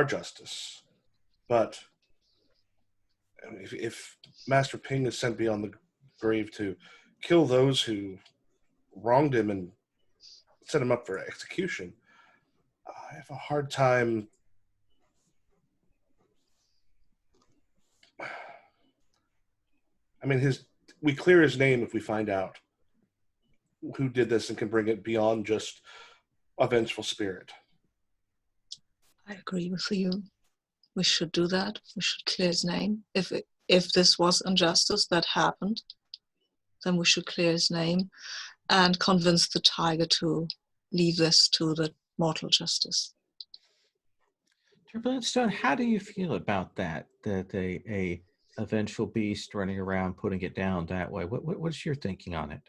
justice. But if Master Ping is sent beyond the grave to kill those who wronged him and set him up for execution, I have a hard time. I mean, we clear his name if we find out who did this and can bring it beyond just a vengeful spirit. I agree with you. We should do that. We should clear his name. If this was injustice that happened, then we should clear his name and convince the tiger to leave this to the mortal justice. Turbulent Stone, how do you feel about that? That a vengeful beast running around putting it down that way? What's your thinking on it?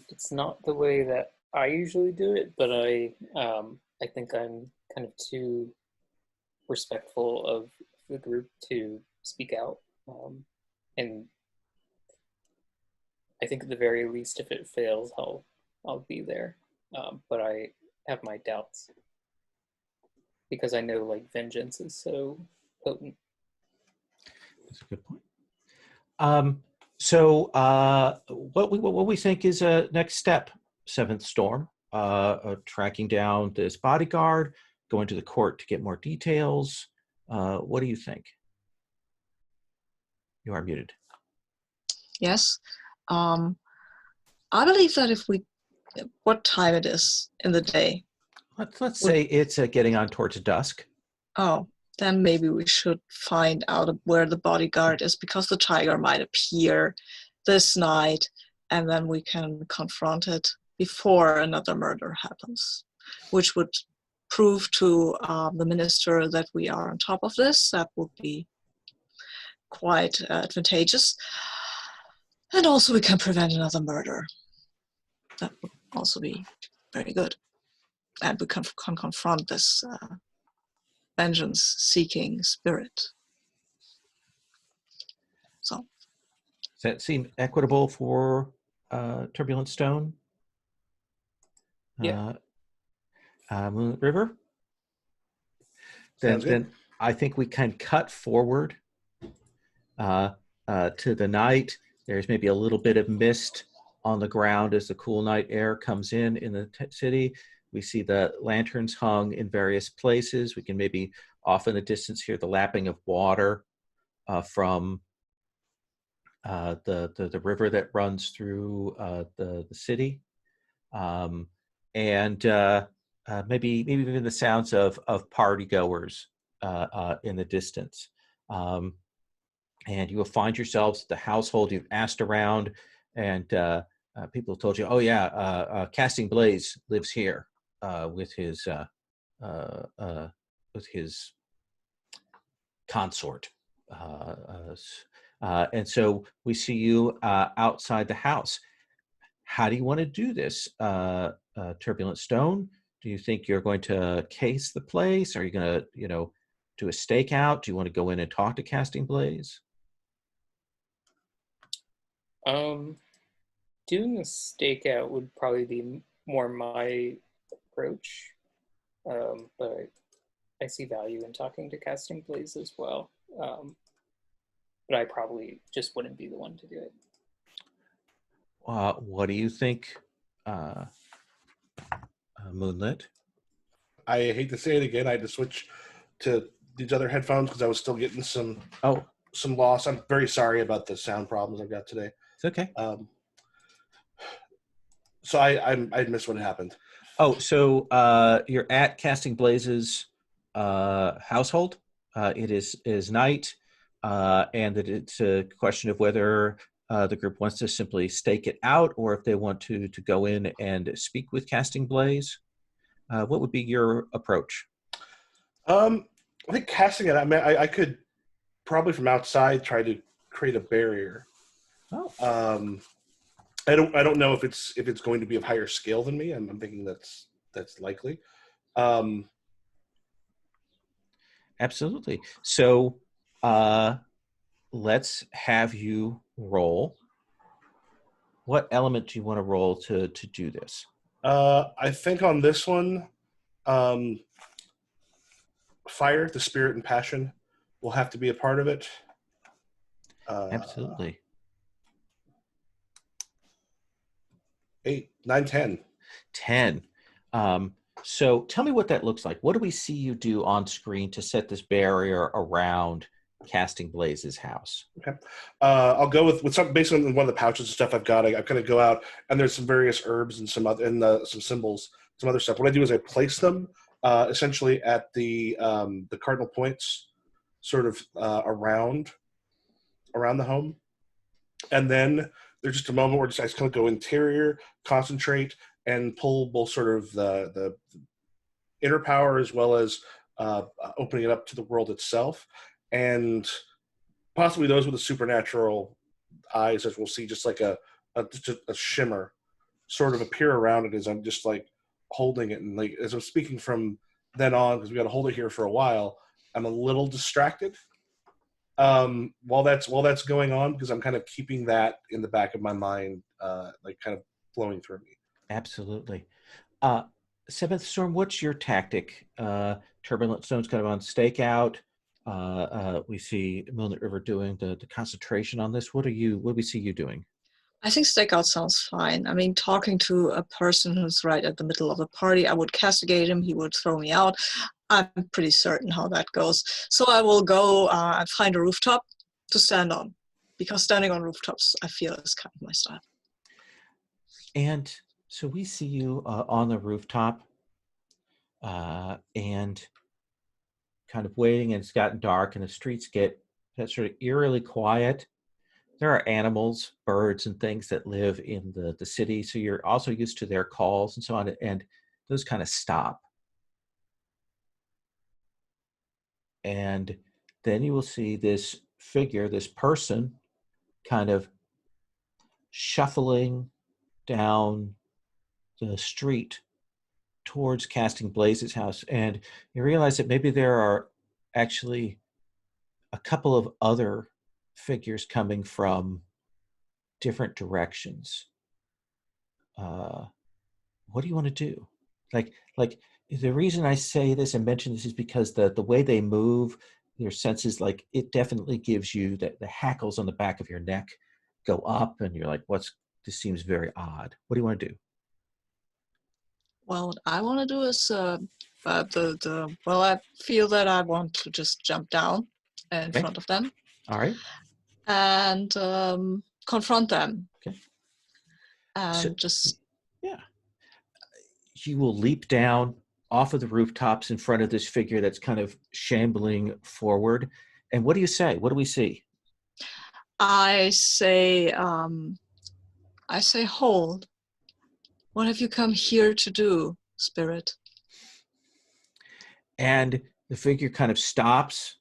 It's not the way that I usually do it, but I think I'm kind of too respectful of the group to speak out. And I think at the very least, if it fails, I'll be there. But I have my doubts because I know like vengeance is so potent. That's a good point. So what we think is a next step, Seventh Storm, tracking down this bodyguard, going to the court to get more details. What do you think? You are muted. Yes. I believe that what time it is in the day? Let's say it's getting on towards dusk. Oh, then maybe we should find out where the bodyguard is, because the tiger might appear this night, and then we can confront it before another murder happens, which would prove to the minister that we are on top of this. That would be quite advantageous. And also we can prevent another murder. That would also be very good. And we can confront this vengeance-seeking spirit. So, does that seem equitable for Turbulent Stone? Yeah. Moonlit River? Then I think we can cut forward to the night. There's maybe a little bit of mist on the ground as the cool night air comes in the city. We see the lanterns hung in various places. We can maybe off in the distance hear the lapping of water from the river that runs through the city, and maybe even the sounds of party goers in the distance. And you will find yourselves at the household. You've asked around, and people told you, "Oh yeah, Casting Blaze lives here with his consort." And so we see you outside the house. How do you want to do this, Turbulent Stone? Do you think you're going to case the place? Are you going to, do a stakeout? Do you want to go in and talk to Casting Blaze? Doing a stakeout would probably be more my approach, but I see value in talking to Casting Blaze as well. But I probably just wouldn't be the one to do it. What do you think, Moonlit? I hate to say it again. I had to switch to these other headphones because I was still getting some loss. I'm very sorry about the sound problems I've got today. It's okay. So I missed what happened. Oh, so you're at Casting Blazes household. It is night, and that it's a question of whether the group wants to simply stake it out, or if they want to go in and speak with Casting Blaze. What would be your approach? I think casting it. I mean, I could probably from outside try to create a barrier. Oh, I don't know if it's going to be of higher scale than me. I'm thinking that's likely. Um, absolutely. So let's have you roll. What element do you want to roll to do this? I think on this one, um, fire, the spirit and passion will have to be a part of it. Absolutely. 8, 9, 10. 10. So tell me what that looks like. What do we see you do on screen to set this barrier around Casting Blaze's house? Okay. I'll go with some based on one of the pouches and stuff I've got. I kind of go out and there's some various herbs and some other some symbols, some other stuff. What I do is I place them essentially at the cardinal points, sort of around the home, and then there's just a moment where I just kind of go interior, concentrate, and pull both sort of the inner power as well as opening it up to the world itself, and possibly those with the supernatural eyes, as we'll see, just like just a shimmer sort of appear around it as I'm just like holding it, and like as I'm speaking from then on, because we got to hold it here for a while, I'm a little distracted while that's going on, because I'm kind of keeping that in the back of my mind, like kind of flowing through me. Absolutely. Seventh Storm, what's your tactic? Turbulent Stone's kind of on stakeout. We see Milnet River doing the concentration on this. What do we see you doing? I think stakeout sounds fine. I mean, talking to a person who's right at the middle of the party, I would castigate him, he would throw me out. I'm pretty certain how that goes. So I will go and find a rooftop to stand on, because standing on rooftops, I feel, is kind of my style. And so we see you on the rooftop and kind of waiting, and it's gotten dark, and the streets get sort of eerily quiet. There are animals, birds, and things that live in the city, so you're also used to their calls and so on, and those kind of stop. And then you will see this figure, this person, kind of shuffling down the street towards Casting Blaze's house. And you realize that maybe there are actually a couple of other figures coming from different directions. What do you want to do? Like the reason I say this and mention this is because the way they move, your senses, like it definitely gives you the hackles on the back of your neck go up, and you're like, this seems very odd. What do you want to do? Well, what I want to do is, I feel that I want to just jump down in Okay. front of them All right. and confront them. Okay. And So, just, yeah. You will leap down off of the rooftops in front of this figure that's kind of shambling forward. And what do you say? What do we see? I say, hold. What have you come here to do, spirit? And the figure kind of stops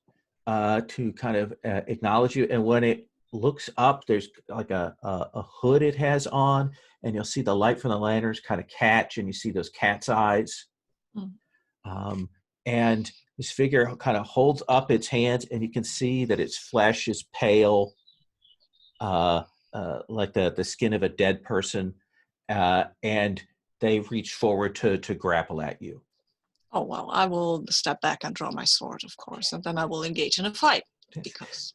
to kind of acknowledge you. And when it looks up, there's like a hood it has on, and you'll see the light from the lanterns kind of catch, and you see those cat's eyes. And this figure kind of holds up its hands, and you can see that its flesh is pale, like the skin of a dead person. And they reach forward to grapple at you. Oh, well, I will step back and draw my sword, of course, and then I will engage in a fight, because...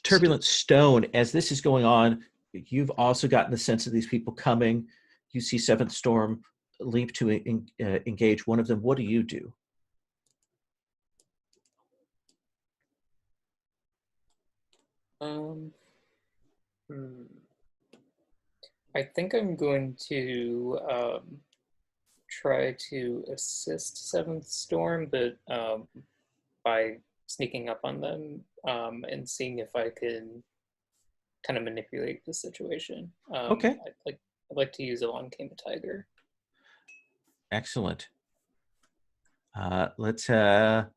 Turbulent Stone, as this is going on, you've also gotten the sense of these people coming. You see Seventh Storm leap to engage one of them. What do you do? I think I'm going to try to assist Seventh Storm, but by sneaking up on them and seeing if I can kind of manipulate the situation. Okay, I'd like to use Along Came a Tiger. excellent. Let's have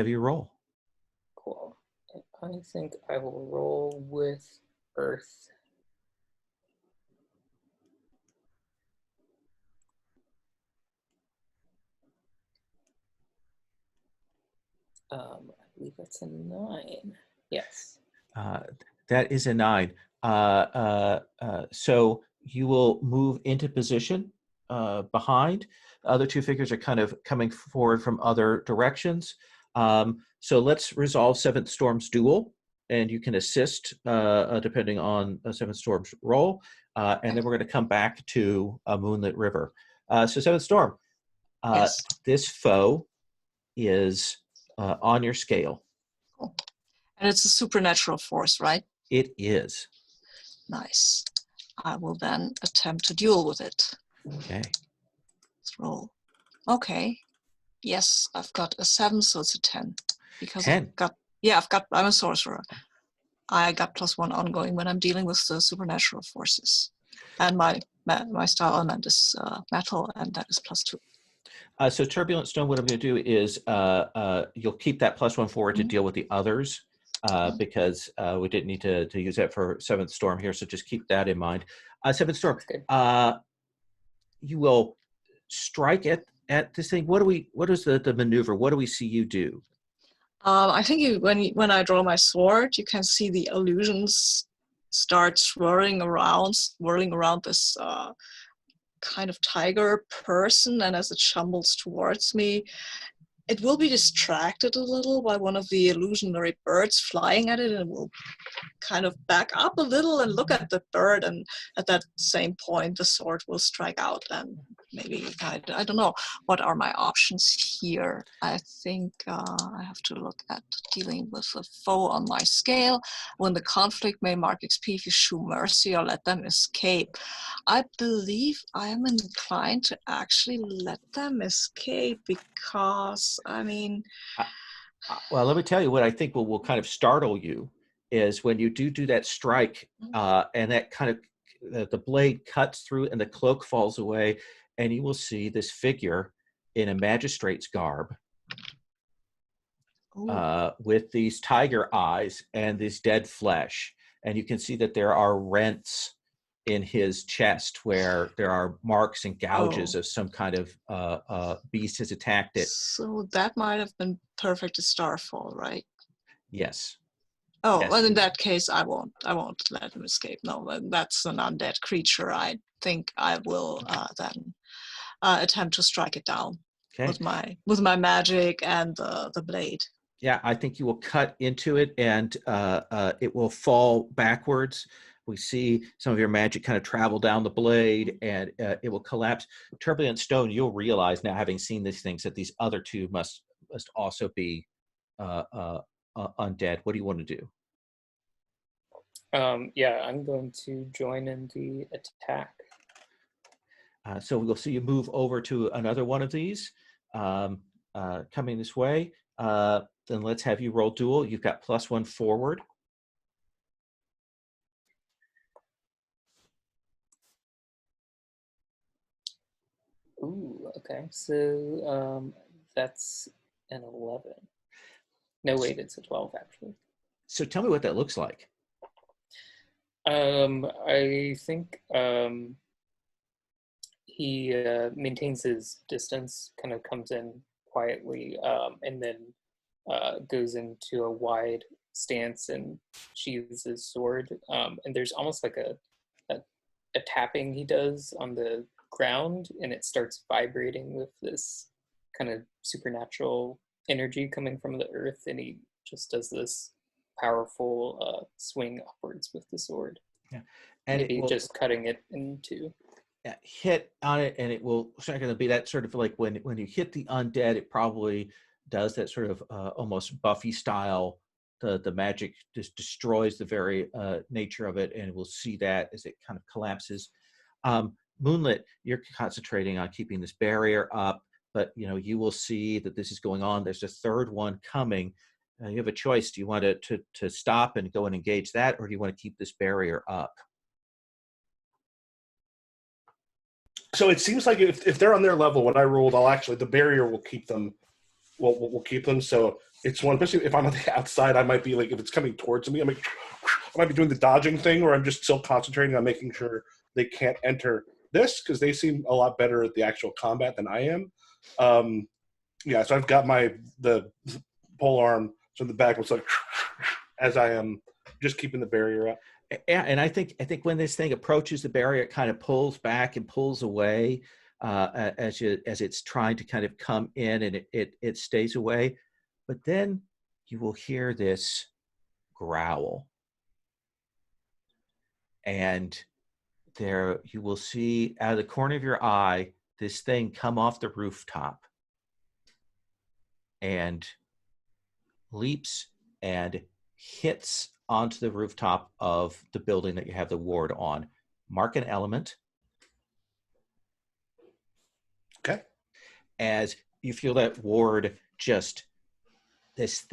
you roll. Cool. I think I will roll with Earth. I believe that's a 9. Yes. That is a 9. So you will move into position behind. The other two figures are kind of coming forward from other directions. So let's resolve Seventh Storm's duel, and you can assist depending on Seventh Storm's roll. And then we're going to come back to Moonlit River. So Seventh Storm, Yes. this foe is on your scale. Cool. And it's a supernatural force, right? It is. Nice. I will then attempt to duel with it. Okay. Let's roll. Okay. Yes, I've got a 7, so it's a 10. Because 10. I'm a sorcerer. I got +1 ongoing when I'm dealing with the supernatural forces. And my style element is metal, and that is +2. So Turbulent Stone, what I'm going to do is you'll keep that +1 forward to deal with the others because we didn't need to use that for Seventh Storm here. So just keep that in mind. Seventh Storm, you will strike at this thing. What is the maneuver? What do we see you do? I think when I draw my sword, you can see the illusions start swirling around this kind of tiger person, and as it shambles towards me, it will be distracted a little by one of the illusionary birds flying at it, and will kind of back up a little and look at the bird, and at that same point the sword will strike out. And maybe I don't know, what are my options here? I think I have to look at dealing with a foe on my scale. When the conflict may mark XP, if you shew mercy or let them escape. I believe I am inclined to actually let them escape, because I mean, Well, let me tell you what I think will kind of startle you is when you do that strike and that kind of the blade cuts through and the cloak falls away, and you will see this figure in a magistrate's garb with these tiger eyes and this dead flesh. And you can see that there are rents in his chest where there are marks and gouges of some kind of beast has attacked it. So that might have been perfect to Starfall, right? Yes. Oh, Yes. well, in that case, I won't let him escape. No, that's an undead creature. I think I will then attempt to strike it down with my magic and the blade. Yeah, I think you will cut into it, and it will fall backwards. We see some of your magic kind of travel down the blade, and it will collapse. Turbulent Stone, you'll realize now, having seen these things, that these other two must also be undead. What do you want to do? Yeah, I'm going to join in the attack. So we'll see you move over to another one of these coming this way. Then let's have you roll duel. You've got +1 forward. Ooh, okay. So that's an 11. No, wait, it's a 12 actually. So tell me what that looks like. I think he maintains his distance, kind of comes in quietly, and then goes into a wide stance and sheathes his sword. And there's almost like a tapping he does on the ground, and it starts vibrating with this kind of supernatural energy coming from the earth, and he just does this powerful swing upwards with the sword. Yeah, and maybe just cutting it into. Hit on it, and it will start going to be that sort of like when you hit the undead, it probably does that sort of almost Buffy style the magic just destroys the very nature of it, and we'll see that as it kind of collapses. Moonlit, you're concentrating on keeping this barrier up, but you will see that this is going on. There's a third one coming. You have a choice. Do you want to stop and go and engage that, or do you want to keep this barrier up? So it seems like if they're on their level, what I rolled, the barrier will keep them. We'll keep them. So it's one, especially if I'm on the outside, I might be like, if it's coming towards me, I might be doing the dodging thing, or I'm just still concentrating on making sure they can't enter this, because they seem a lot better at the actual combat than I am. So I've got the pole arm, so in the back was like, as I am just keeping the barrier up. Yeah, and I think when this thing approaches the barrier, it kind of pulls back and pulls away as it's trying to kind of come in, and it stays away. But then you will hear this growl, and there you will see out of the corner of your eye this thing come off the rooftop and leaps and hits onto the rooftop of the building that you have the ward on. Mark an element. Okay. As you feel that ward, just this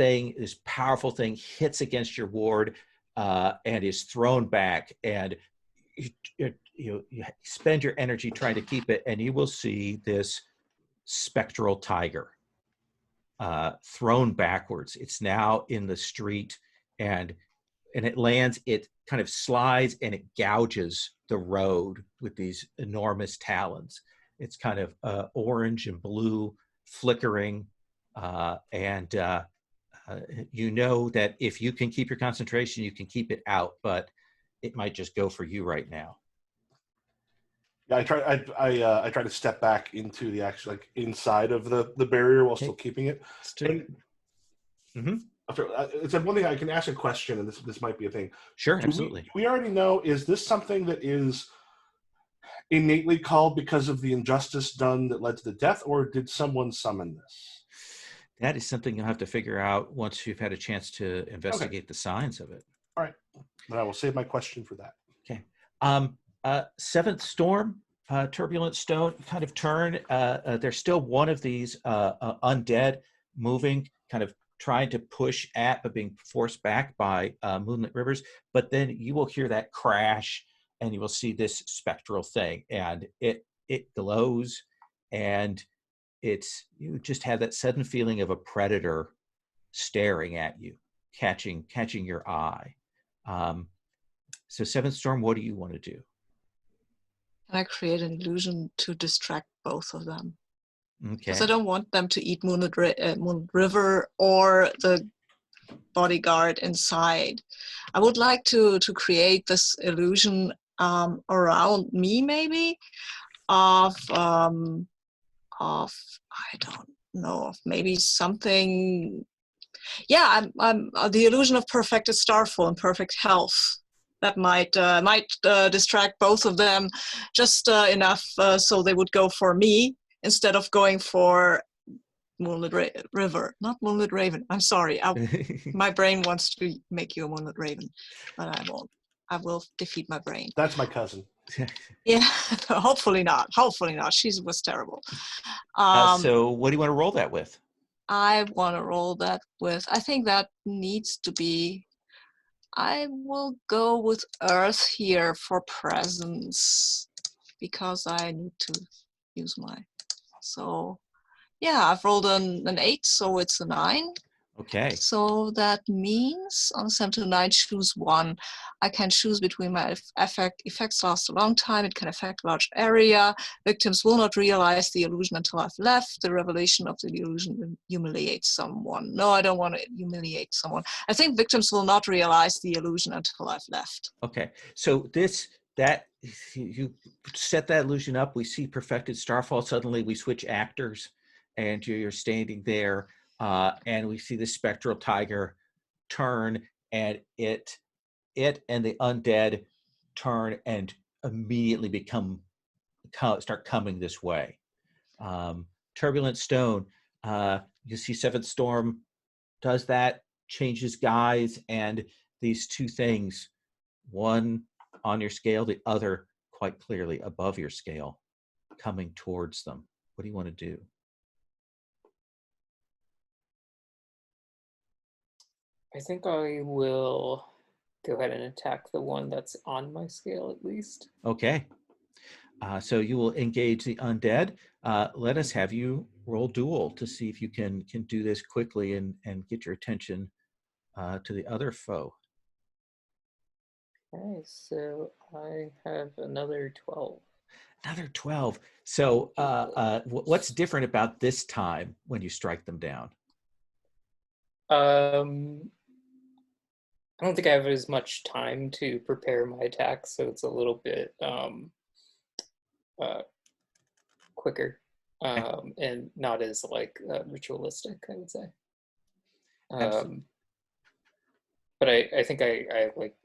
powerful thing hits against your ward and is thrown back, and you spend your energy trying to keep it, and you will see this spectral tiger thrown backwards. It's now in the street, and it lands, it kind of slides and it gouges the road with these enormous talons. It's kind of orange and blue, flickering, and you know that if you can keep your concentration, you can keep it out, but it might just go for you right now. Yeah, I try to step back into the actual, like, inside of the barrier while still keeping it. It's one thing I can ask a question, and this might be a thing. Sure, absolutely. We already know, is this something that is innately called because of the injustice done that led to the death, or did someone summon this? That is something you'll have to figure out once you've had a chance to investigate the signs of it. All right. Then I will save my question for that. Okay. Seventh Storm, Turbulent Stone kind of turn. There's still one of these undead moving, kind of trying to push at, but being forced back by Moonlit Rivers. But then you will hear that crash, and you will see this spectral thing, and it glows, and you just have that sudden feeling of a predator staring at you, catching your eye. So Seventh Storm, what do you want to do? Can I create an illusion to distract both of them? Okay. Because I don't want them to eat Moonlit River or the bodyguard inside. I would like to create this illusion around me, maybe, of I don't know, of maybe something. Yeah, I'm the illusion of perfected starfall and perfect health. That might distract both of them just enough so they would go for me instead of going for Moonlit River, not Moonlit Raven. I'm sorry. My brain wants to make you a Moonlit Raven, but I won't. I will defeat my brain. That's my cousin. Yeah, hopefully not. Hopefully not. She was terrible. So what do you want to roll that with? I want to roll that with, I think that needs to be, I will go with Earth here for presence because I need to use so yeah, I've rolled an 8, so it's a 9. Okay. So that means on 7 to 9, choose one. I can choose between my effects last a long time. It can affect a large area. Victims will not realize the illusion until I've left. The revelation of the illusion humiliates someone. No, I don't want to humiliate someone. I think victims will not realize the illusion until I've left. Okay. So you set that illusion up. We see perfected starfall. Suddenly we switch actors, and you're standing there. And we see the spectral tiger turn, and it and the undead turn and immediately start coming this way. Turbulent Stone, you see Seventh Storm does that. changes guise, and these two things, one on your scale, the other quite clearly above your scale, coming towards them. What do you want to do? I think I will go ahead and attack the one that's on my scale at least. Okay. So you will engage the undead. Let us have you roll duel to see if you can do this quickly and get your attention to the other foe. Okay, so I have another 12. Another 12. So what's different about this time when you strike them down? I don't think I have as much time to prepare my attacks, so it's a little bit quicker and not as like ritualistic, I would say. But I think I like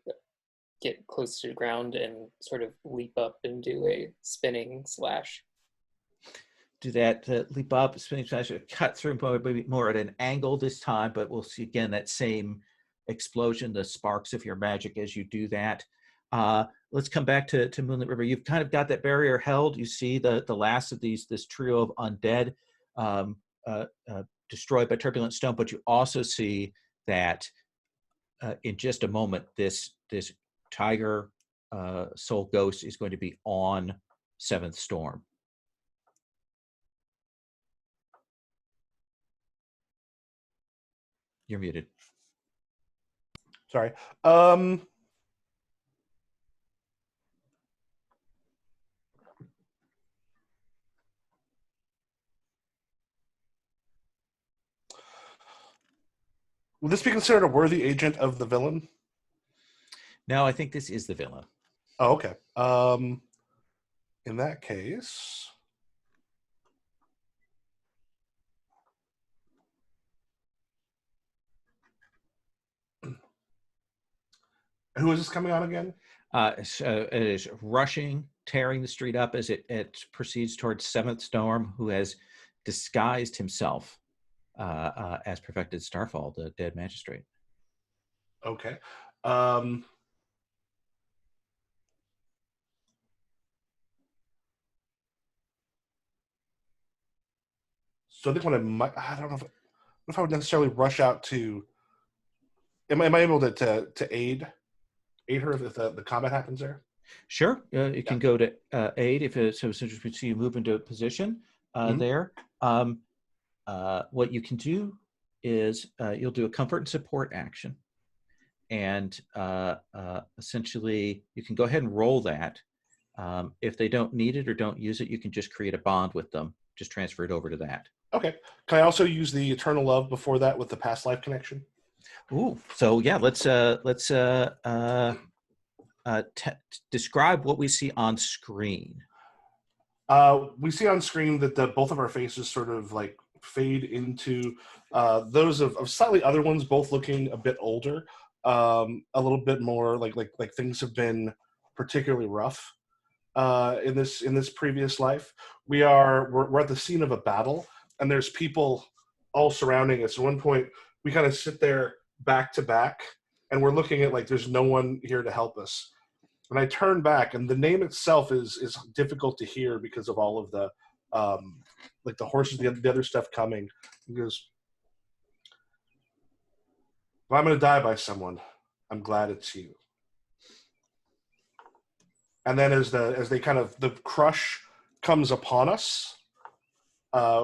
get close to the ground and sort of leap up and do a spinning slash. Do that leap up, spinning slash, cut through, maybe more at an angle this time, but we'll see again that same explosion, the sparks of your magic as you do that. Let's come back to Moonlit River. You've kind of got that barrier held. You see the last of this trio of undead destroyed by Turbulent Stone, but you also see that in just a moment, this tiger soul ghost is going to be on Seventh Storm. You're muted. Sorry. Will this be considered a worthy agent of the villain? No, I think this is the villain. Oh, okay. In that case, who is this coming on again? So it is rushing, tearing the street up as it proceeds towards Seventh Storm, who has disguised himself as Perfected Starfall, the dead magistrate. Okay. So I think I don't know if I would necessarily rush out to. Am I able to aid her if the combat happens there? Sure, you can go to aid if it's so since we see you move into a position there. What you can do is you'll do a comfort and support action, and essentially you can go ahead and roll that. If they don't need it or don't use it, you can just create a bond with them. Just transfer it over to that. Okay. Can I also use the Eternal Love before that with the past life connection? Ooh, so yeah, let's describe what we see on screen. We see on screen that both of our faces sort of like fade into those of slightly other ones, both looking a bit older, a little bit more like things have been particularly rough in this previous life. We're at the scene of a battle, and there's people all surrounding us. At one point, we kind of sit there back to back, and we're looking at like there's no one here to help us. And I turn back, and the name itself is difficult to hear because of all of the like the horses, the other stuff coming. He goes, "If I'm going to die by someone, I'm glad it's you." And then as they kind of the crush comes upon us,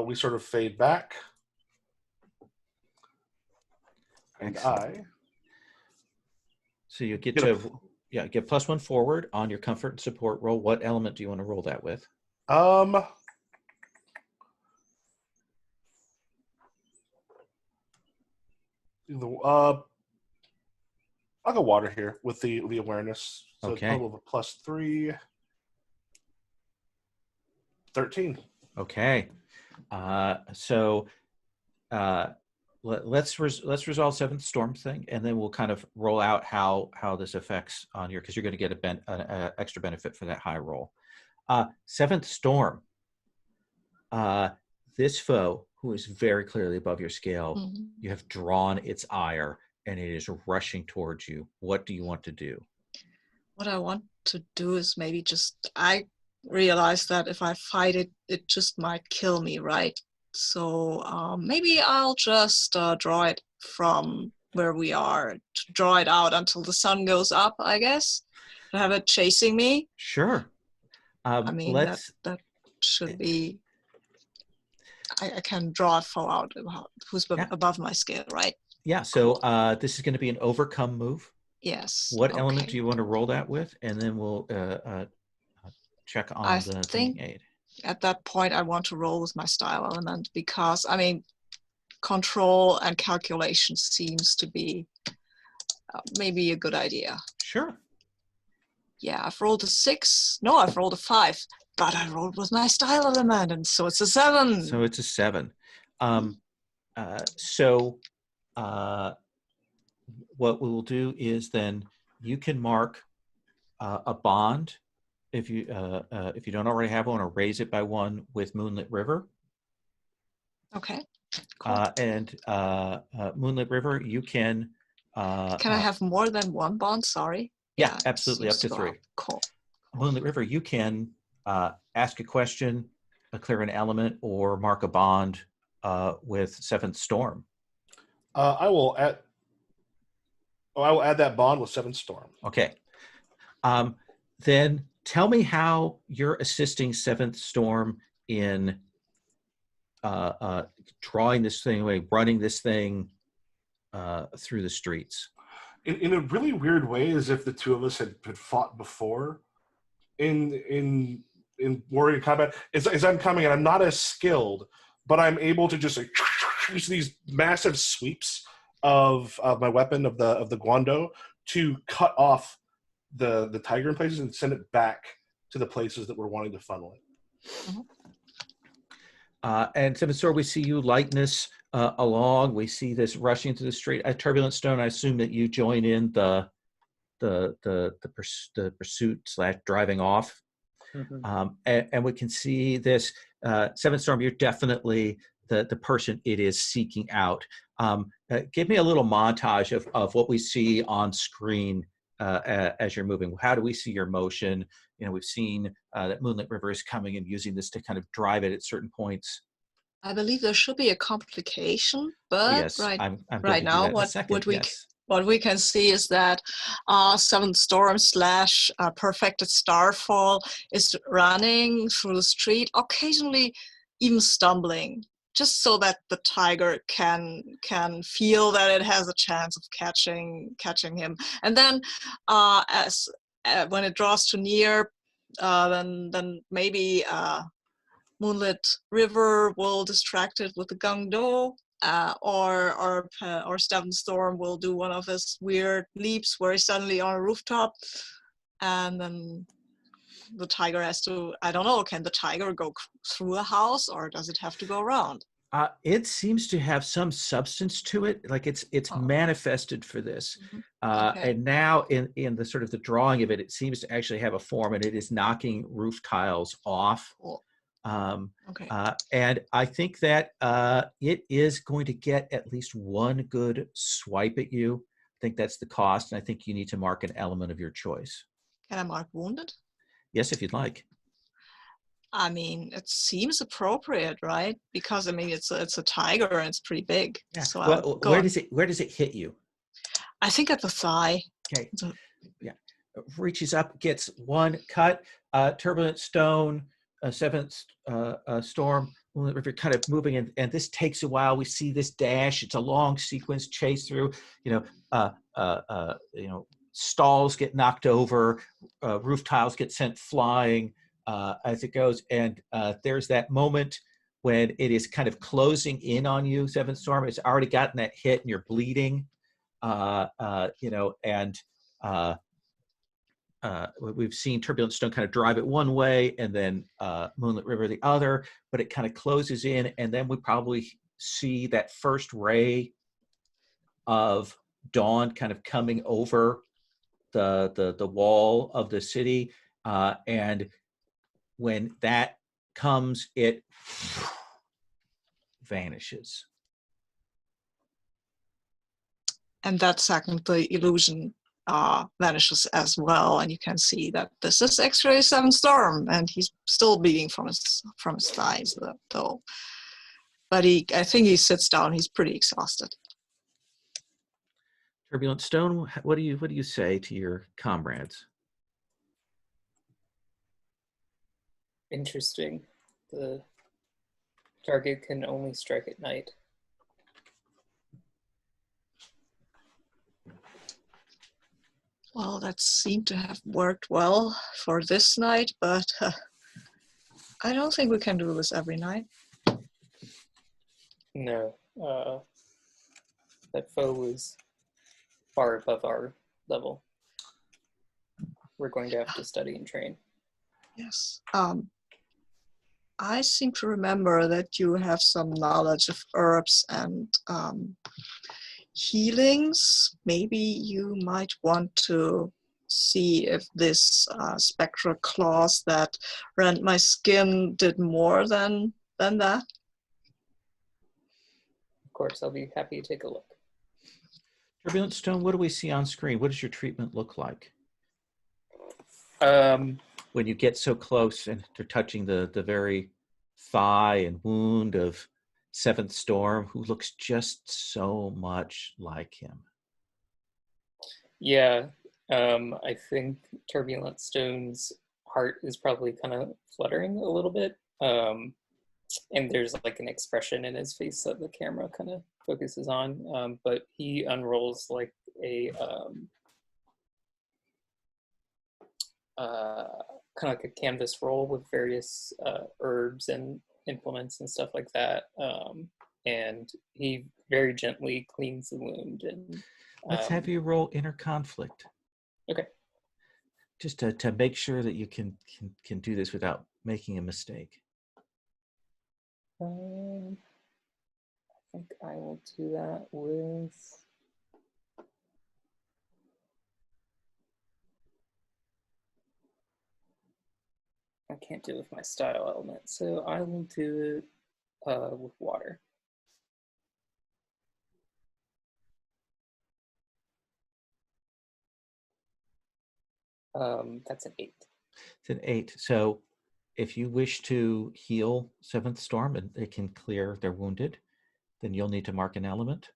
we sort of fade back. And Excellent. So you get to get +1 forward on your comfort and support roll. What element do you want to roll that with? I'll go water here with the awareness. So Okay. a total of a +3, 13. Okay. Let's resolve Seventh Storm thing, and then we'll kind of roll out how this affects on your, because you're going to get an extra benefit for that high roll. Seventh Storm. This foe, who is very clearly above your scale, you have drawn its ire, and it is rushing towards you. What do you want to do? What I want to do is maybe I realize that if I fight it, it just might kill me, right? So maybe I'll just draw it from where we are, to draw it out until the sun goes up, I guess. To have it chasing me. Sure. I mean, that should be... I can draw a foe out who's above my scale, right? Yeah, so this is going to be an overcome move. Yes. What okay. element do you want to roll that with? And then we'll check on the thinking aid. At that point, I want to roll with my style element because, I mean, control and calculation seems to be maybe a good idea. Sure. Yeah, I've rolled a 6. No, I've rolled a 5. But I rolled with my style element, and so it's a 7. So it's a 7. What we will do is then you can mark a bond if you don't already have one, or raise it by 1 with Moonlit River. Okay. Cool. And Moonlit River, you can. Can I have more than 1 bond? Sorry. Yeah, absolutely, up to 3. Cool. Moonlit River, you can ask a question, clear an element, or mark a bond with Seventh Storm. I will add that bond with Seventh Storm. Okay. Then tell me how you're assisting Seventh Storm in drawing this thing away, running this thing through the streets. In a really weird way, as if the two of us had fought before in warrior combat. As I'm coming, and I'm not as skilled, but I'm able to just like use these massive sweeps of my weapon of the guando to cut off the tiger in places and send it back to the places that we're wanting to funnel it. Mm-hmm. And Seventh Storm, we see you lightness along. We see this rushing to the street. At Turbulent Stone, I assume that you join in the pursuit / driving off. Mm-hmm. And we can see this Seventh Storm. You're definitely the person it is seeking out. Give me a little montage of what we see on screen as you're moving. How do we see your motion? You know, we've seen that Moonlit River is coming and using this to kind of drive it at certain points. I believe there should be a complication, but yes, I'm right now what we can see is that Seventh Storm / Perfected Starfall is running through the street, occasionally even stumbling, just so that the tiger can feel that it has a chance of catching him. And then when it draws too near, then maybe Moonlit River will distract it with the guando, or Seventh Storm will do one of his weird leaps where he's suddenly on a rooftop, and then the tiger has to, I don't know, can the tiger go through a house, or does it have to go around? It seems to have some substance to it, like it's manifested for this. Mm-hmm. Okay. And now in the sort of the drawing of it, it seems to actually have a form, and it is knocking roof tiles off. Cool. Okay. And I think that it is going to get at least 1 good swipe at you. I think that's the cost, and I think you need to mark an element of your choice. Can I mark wounded? Yes, if you'd like. I mean, it seems appropriate, right? Because I mean, it's a tiger and it's pretty big. Yeah. So well, where does it hit you? I think at the thigh. Okay. Yeah. Reaches up, gets 1 cut. Turbulent Stone, Seventh Storm, River kind of moving, and this takes a while. We see this dash. It's a long sequence chase through. Stalls get knocked over, roof tiles get sent flying as it goes, and there's that moment when it is kind of closing in on you, Seventh Storm. It's already gotten that hit, and you're bleeding. We've seen Turbulent Stone kind of drive it one way, and then Moonlit River the other, but it kind of closes in, and then we probably see that first ray of dawn kind of coming over the wall of the city, and when that comes, it vanishes. And that second, the illusion vanishes as well, and you can see that this is X-ray 7 Storm, and he's still bleeding from his thighs, though. But I think he sits down. He's pretty exhausted. Turbulent Stone, what do you say to your comrades? Interesting. The target can only strike at night. Well, that seemed to have worked well for this night, but I don't think we can do this every night. No, that foe was far above our level. We're going to have to study and train. Yes. I seem to remember that you have some knowledge of herbs and healings. Maybe you might want to see if this spectral claws that rent my skin did more than that. Of course, I'll be happy to take a look. Turbulent Stone, what do we see on screen? What does your treatment look like? When you get so close and to touching the very thigh and wound of Seventh Storm, who looks just so much like him. Yeah, I think Turbulent Stone's heart is probably kind of fluttering a little bit. And there's like an expression in his face that the camera kind of focuses on. But he unrolls like a kind of like a canvas roll with various herbs and implements and stuff like that. And he very gently cleans the wound. And let's have you roll inner conflict. Okay. Just to make sure that you can do this without making a mistake. I think I will do that with. I can't do it with my style element, so I will do it with water. That's an 8. It's an 8. So if you wish to heal Seventh Storm and they can clear their wounded, then you'll need to mark an element.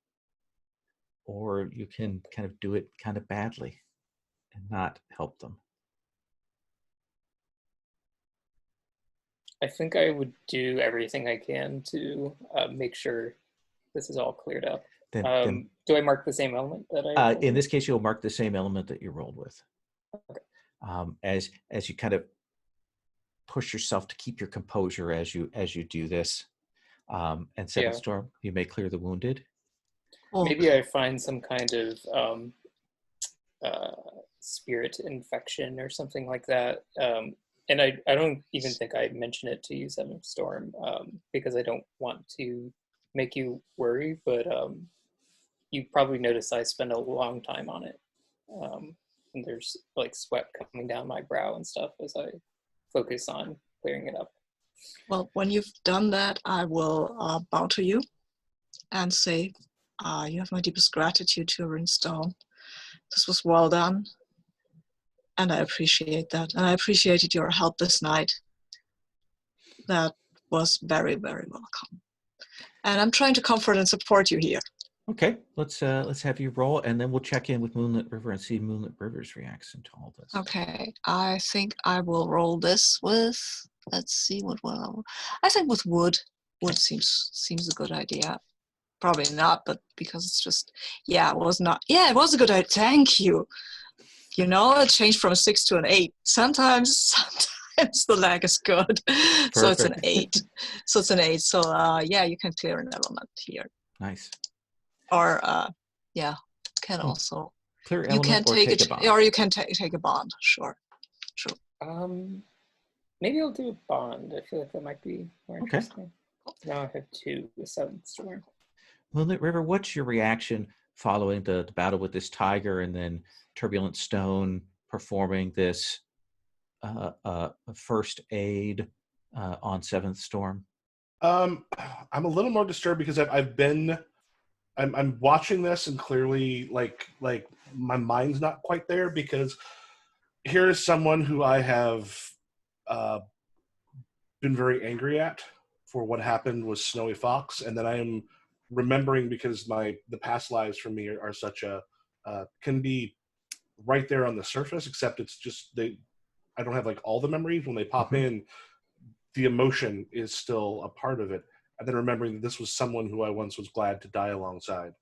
Or you can kind of do it kind of badly and not help them. I think I would do everything I can to make sure this is all cleared up. Then do I mark the same element that I? In this case, you'll mark the same element that you rolled with. Okay. As you kind of push yourself to keep your composure as you do this, and Seventh Storm, you may clear the wounded. Maybe I find some kind of spirit infection or something like that. And I don't even think I mention it to you, Seventh Storm, because I don't want to make you worry, but you probably noticed I spend a long time on it. And there's like sweat coming down my brow and stuff as I focus on clearing it up. Well, when you've done that, I will bow to you and say, you have my deepest gratitude, Turbulent Stone. This was well done. And I appreciate that. And I appreciated your help this night. That was very, very welcome. And I'm trying to comfort and support you here. Okay, let's have you roll, and then we'll check in with Moonlit River and see Moonlit River's reaction to all this. Okay, I think I will roll this with. Let's see what will. I think with wood. Wood seems a good idea. Probably not, but because it's just. Yeah, it was not. Yeah, it was a good idea. Thank you. You know, it changed from a 6 to an 8. Sometimes the lag is good. Perfect. So it's an 8. So yeah, you can clear an element here. Nice. Or can also clear element, you can take a bond. Or you can take a bond. Sure. Maybe I'll do a bond. I feel like that might be more interesting. Okay. Now I have 2 with Seventh Storm. Moonlit River, what's your reaction following the battle with this tiger, and then Turbulent Stone performing this first aid on Seventh Storm? I'm a little more disturbed because I've been I'm watching this, and clearly, like my mind's not quite there, because here is someone who I have uh, been very angry at for what happened with Snowy Fox, and then I am remembering, because the past lives for me are such a can be right there on the surface, except it's just I don't have like all the memories when they pop in. The emotion is still a part of it, and then remembering that this was someone who I once was glad to die alongside.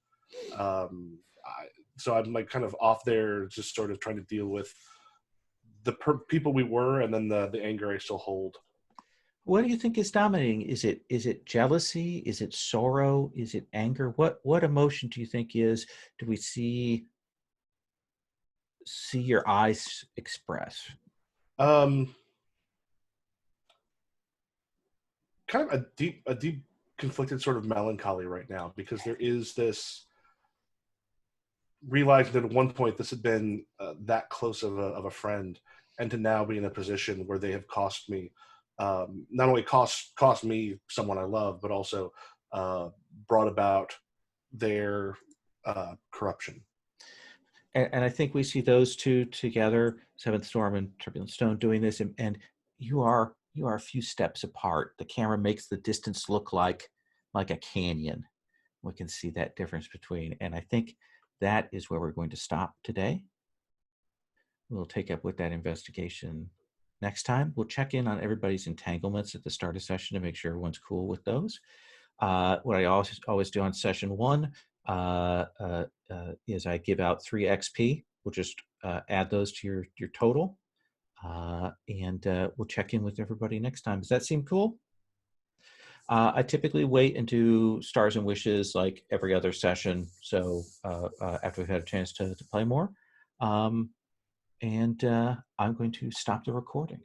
So I'm like kind of off there, just sort of trying to deal with the people we were, and then the anger I still hold. What do you think is dominating? Is it jealousy? Is it sorrow? Is it anger? What emotion do you think is? Do we see your eyes express? Um, Kind of a deep conflicted sort of melancholy right now, because there is this realizing that at one point this had been that close of a friend, and to now be in a position where they have cost me, not only cost me someone I love, but also brought about their corruption. And I think we see those two together, Seventh Storm and Turbulent Stone, doing this, and you are a few steps apart. The camera makes the distance look like a canyon. We can see that difference between, and I think that is where we're going to stop today. We'll take up with that investigation next time. We'll check in on everybody's entanglements at the start of session to make sure everyone's cool with those. What I always do on session 1 is I give out 3 XP. We'll just add those to your total, and we'll check in with everybody next time. Does that seem cool? I typically wait and do stars and wishes like every other session, so after we've had a chance to play more. And I'm going to stop the recording.